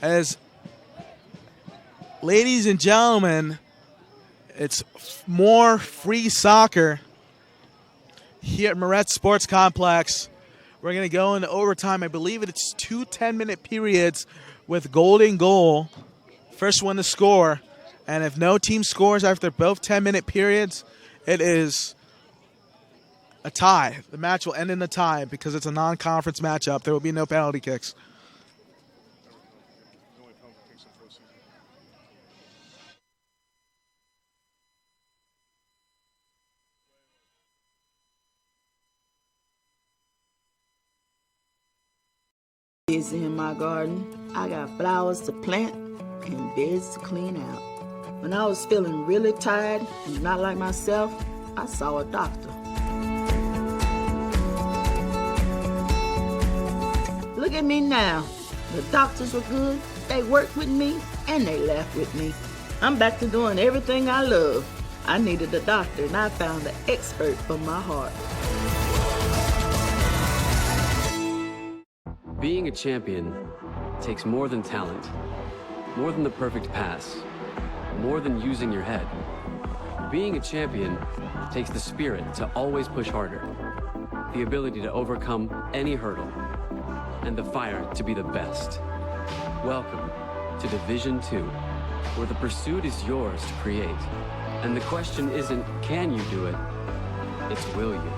As ladies and gentlemen, it's more free soccer here at Moretz Sports Complex. We're going to go into overtime. I believe it's 2 10-minute periods with golden goal. First one to score. And if no team scores after both 10-minute periods, it is a tie. The match will end in a tie because it's a non-conference matchup. There will be no penalty kicks. Busy in my garden. I got flowers to plant and beds to clean out. When I was feeling really tired and not like myself, I saw a doctor. Look at me now. The doctors were good, they worked with me, and they laughed with me. I'm back to doing everything I love. I needed a doctor, and I found the expert for my heart. Being a champion takes more than talent, more than the perfect pass, more than using your head. Being a champion takes the spirit to always push harder, the ability to overcome any hurdle, and the fire to be the best. Welcome to Division 2, where the pursuit is yours to create. And the question isn't, can you do it? It's, will you?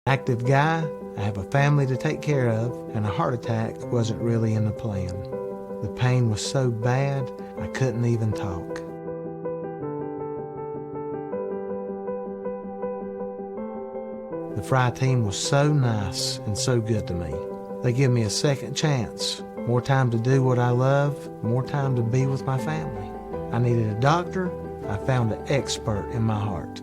Active guy, I have a family to take care of, and a heart attack wasn't really in the plan. The pain was so bad, I couldn't even talk. The Fry team was so nice and so good to me. They give me a second chance, more time to do what I love, more time to be with my family. I needed a doctor, I found an expert in my heart.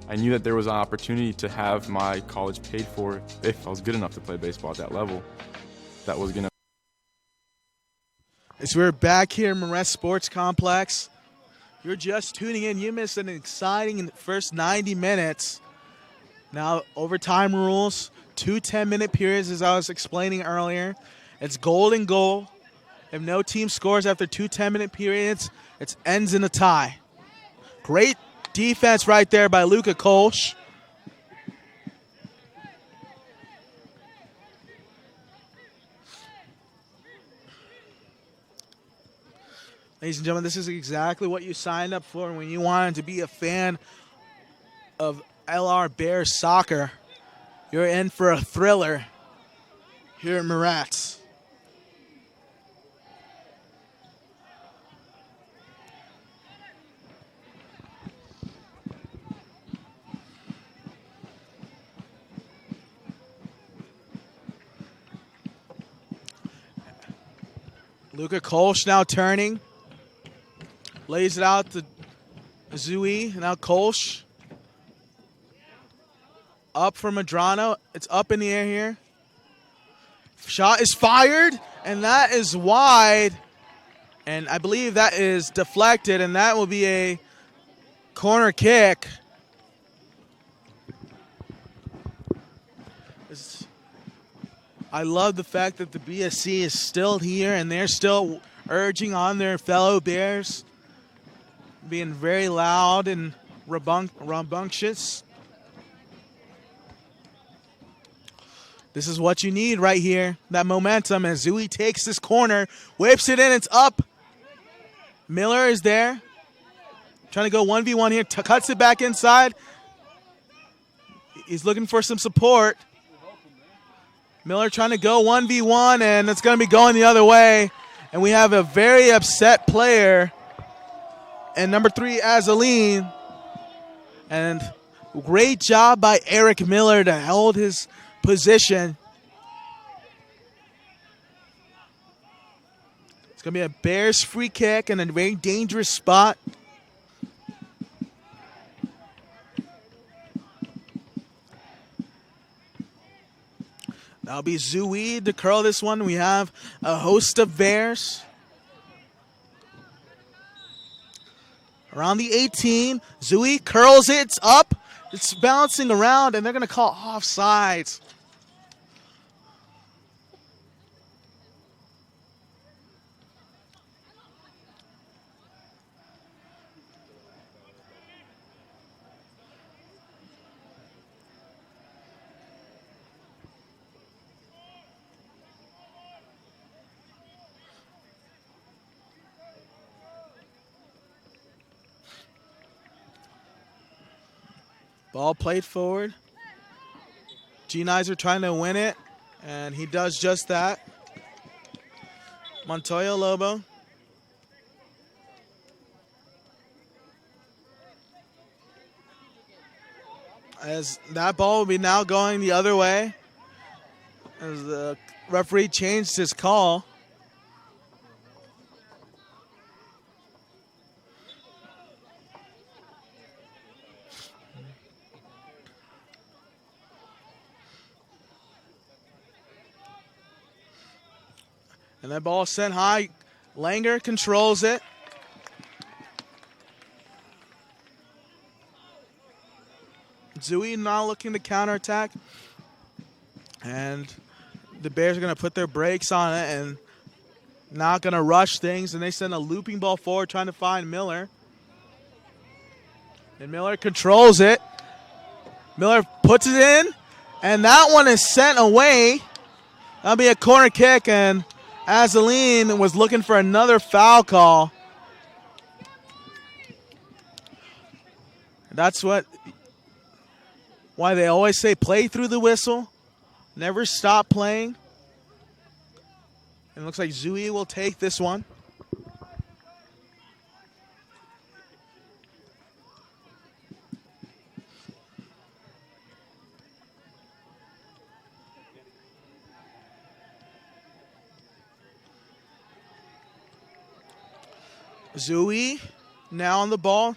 I knew that there was an opportunity to have my college paid for if I was good enough to play baseball at that level. That was going to. As we're back here in Maress Sports Complex, you're just tuning in. You missed an exciting first 90 minutes. Now, overtime rules, 2 10-minute periods, as I was explaining earlier. It's golden goal. If no team scores after 2 10-minute periods, it ends in a tie. Great defense right there by Luka Kolsch. Ladies and gentlemen, this is exactly what you signed up for when you wanted to be a fan of LR Bears soccer. You're in for a thriller here at Marats. Luka Kolsch now turning. Lays it out to Zui. Now Kolsch. Up for Medrano. It's up in the air here. Shot is fired, and that is wide. And I believe that is deflected, and that will be a corner kick. I love the fact that the BSC is still here and they're still urging on their fellow Bears, being very loud and rambunctious. This is what you need right here, that momentum, as Zui takes this corner, whips it in, it's up. Miller is there, trying to go 1v1 here, cuts it back inside. He's looking for some support. Miller trying to go 1v1, and it's going to be going the other way. And we have a very upset player, and number 3, Azaline. And great job by Eric Miller to hold his position. It's going to be a Bears free kick in a very dangerous spot. That'll be Zui to curl this one. We have a host of Bears. Around the 18, Zui curls it, it's up. It's bouncing around, and they're going to call offsides. Ball played forward. G-Nizer trying to win it, and he does just that. Montoya Lobo. As that ball will be now going the other way, as the referee changed his call. And that ball sent high. Langer controls it. Zui now looking to counterattack. And the Bears are going to put their brakes on it and not going to rush things. And they send a looping ball forward trying to find Miller. And Miller controls it. Miller puts it in. And that one is sent away. That'll be a corner kick, and Azaline was looking for another foul call. That's why they always say play through the whistle. Never stop playing. And it looks like Zui will take this one. Zui now on the ball.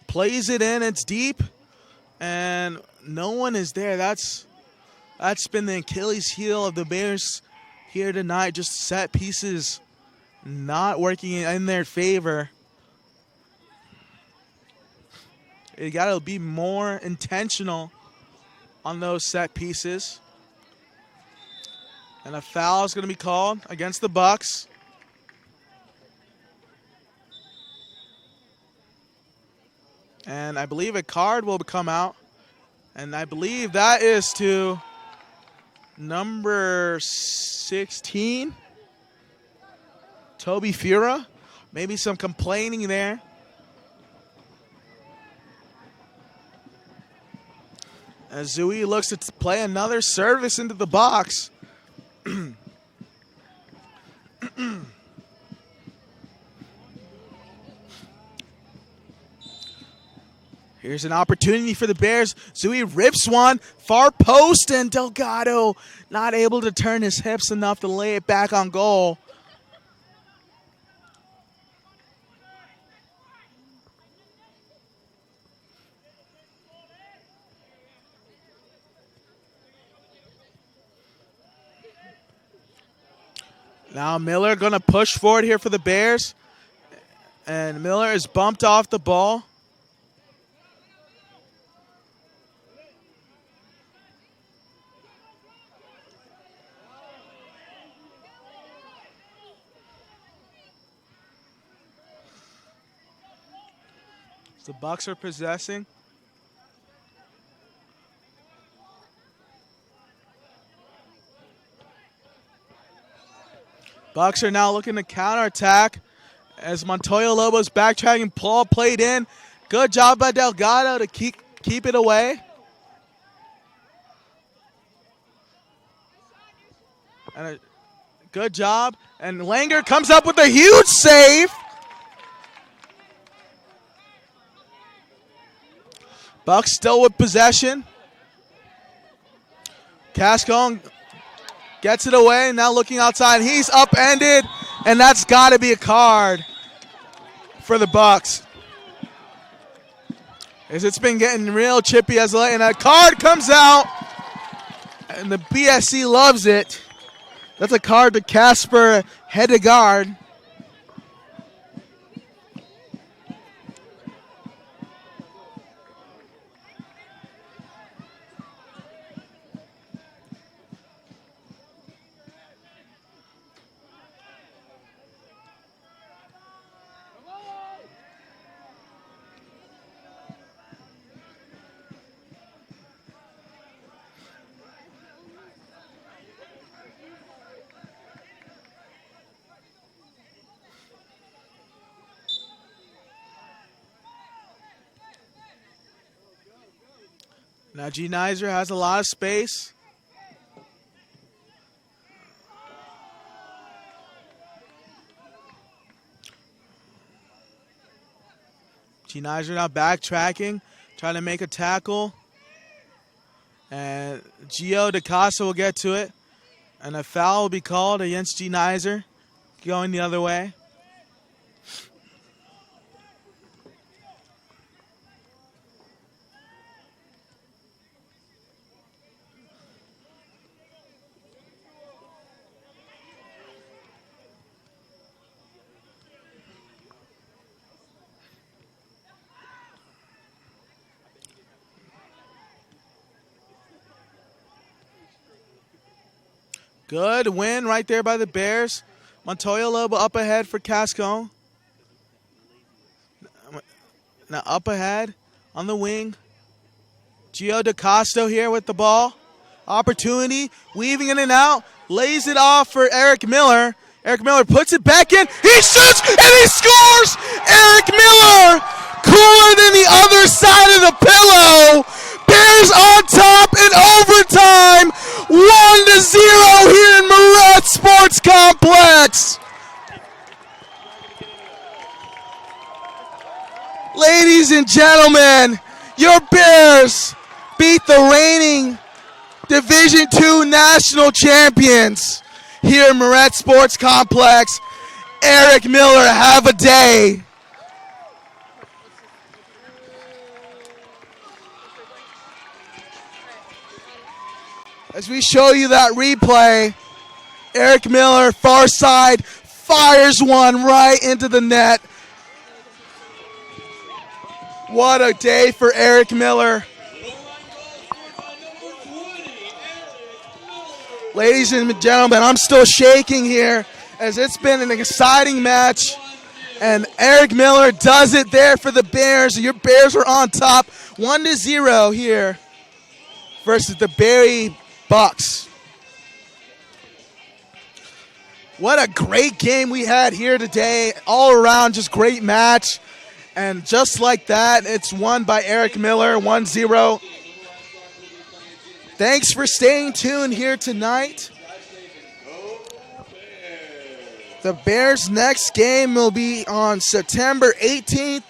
Plays it in. It's deep. And no one is there. That's been the Achilles heel of the Bears here tonight. Just set pieces not working in their favor. You got to be more intentional on those set pieces. And a foul is going to be called against the Bucks. And I believe a card will come out. And I believe that is to number 16, Toby Fura. Maybe some complaining there. As Zui looks to play another service into the box. Here's an opportunity for the Bears. Zui rips one, far post, and Delgado not able to turn his hips enough to lay it back on goal. Now Miller going to push forward here for the Bears. And Miller is bumped off the ball. The Bucks are possessing. Bucks are now looking to counterattack as Montoya Lobo's backtracking. Ball played in. Good job by Delgado to keep it away. And a good job. And Langer comes up with a huge save. Bucks still with possession. Cascone gets it away, now looking outside. He's upended, and that's got to be a card for the Bucks. As it's been getting real chippy as late, and a card comes out, and the BSC loves it. That's a card to Casper Hedegaard. Now G. Nizer has a lot of space. G. Nizer now backtracking, trying to make a tackle. And Gio DeCasa will get to it. And a foul will be called against G. Nizer, going the other way. Good win right there by the Bears. Montoya Lobo up ahead for Cascone. Now up ahead on the wing. Gio DeCosto here with the ball. Opportunity, weaving in and out. Lays it off for Eric Miller. Eric Miller puts it back in. He shoots and he scores! Eric Miller, cooler than the other side of the pillow. Bears on top in overtime. 1-0 here in Moret Sports Complex. Ladies and gentlemen, your Bears beat the reigning Division II national champions here in Moret Sports Complex. Eric Miller, have a day. As we show you that replay, Eric Miller, far side, fires one right into the net. What a day for Eric Miller. Ladies and gentlemen, I'm still shaking here as it's been an exciting match. And Eric Miller does it there for the Bears. Your Bears are on top 1-0 here versus the Barry Bucks. What a great game we had here today. All around, just great match. And just like that, it's won by Eric Miller, 1-0. Thanks for staying tuned here tonight. The Bears' next game will be on September 18th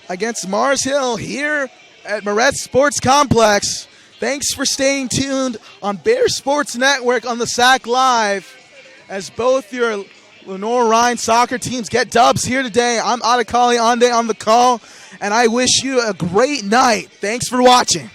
against Mars Hill here at Moret Sports Complex. Thanks for staying tuned on Bear Sports Network on the SAC Live as both your Lenoir-Rhyne soccer teams get dubs here today. I'm Adekali Ande on the call, and I wish you a great night. Thanks for watching.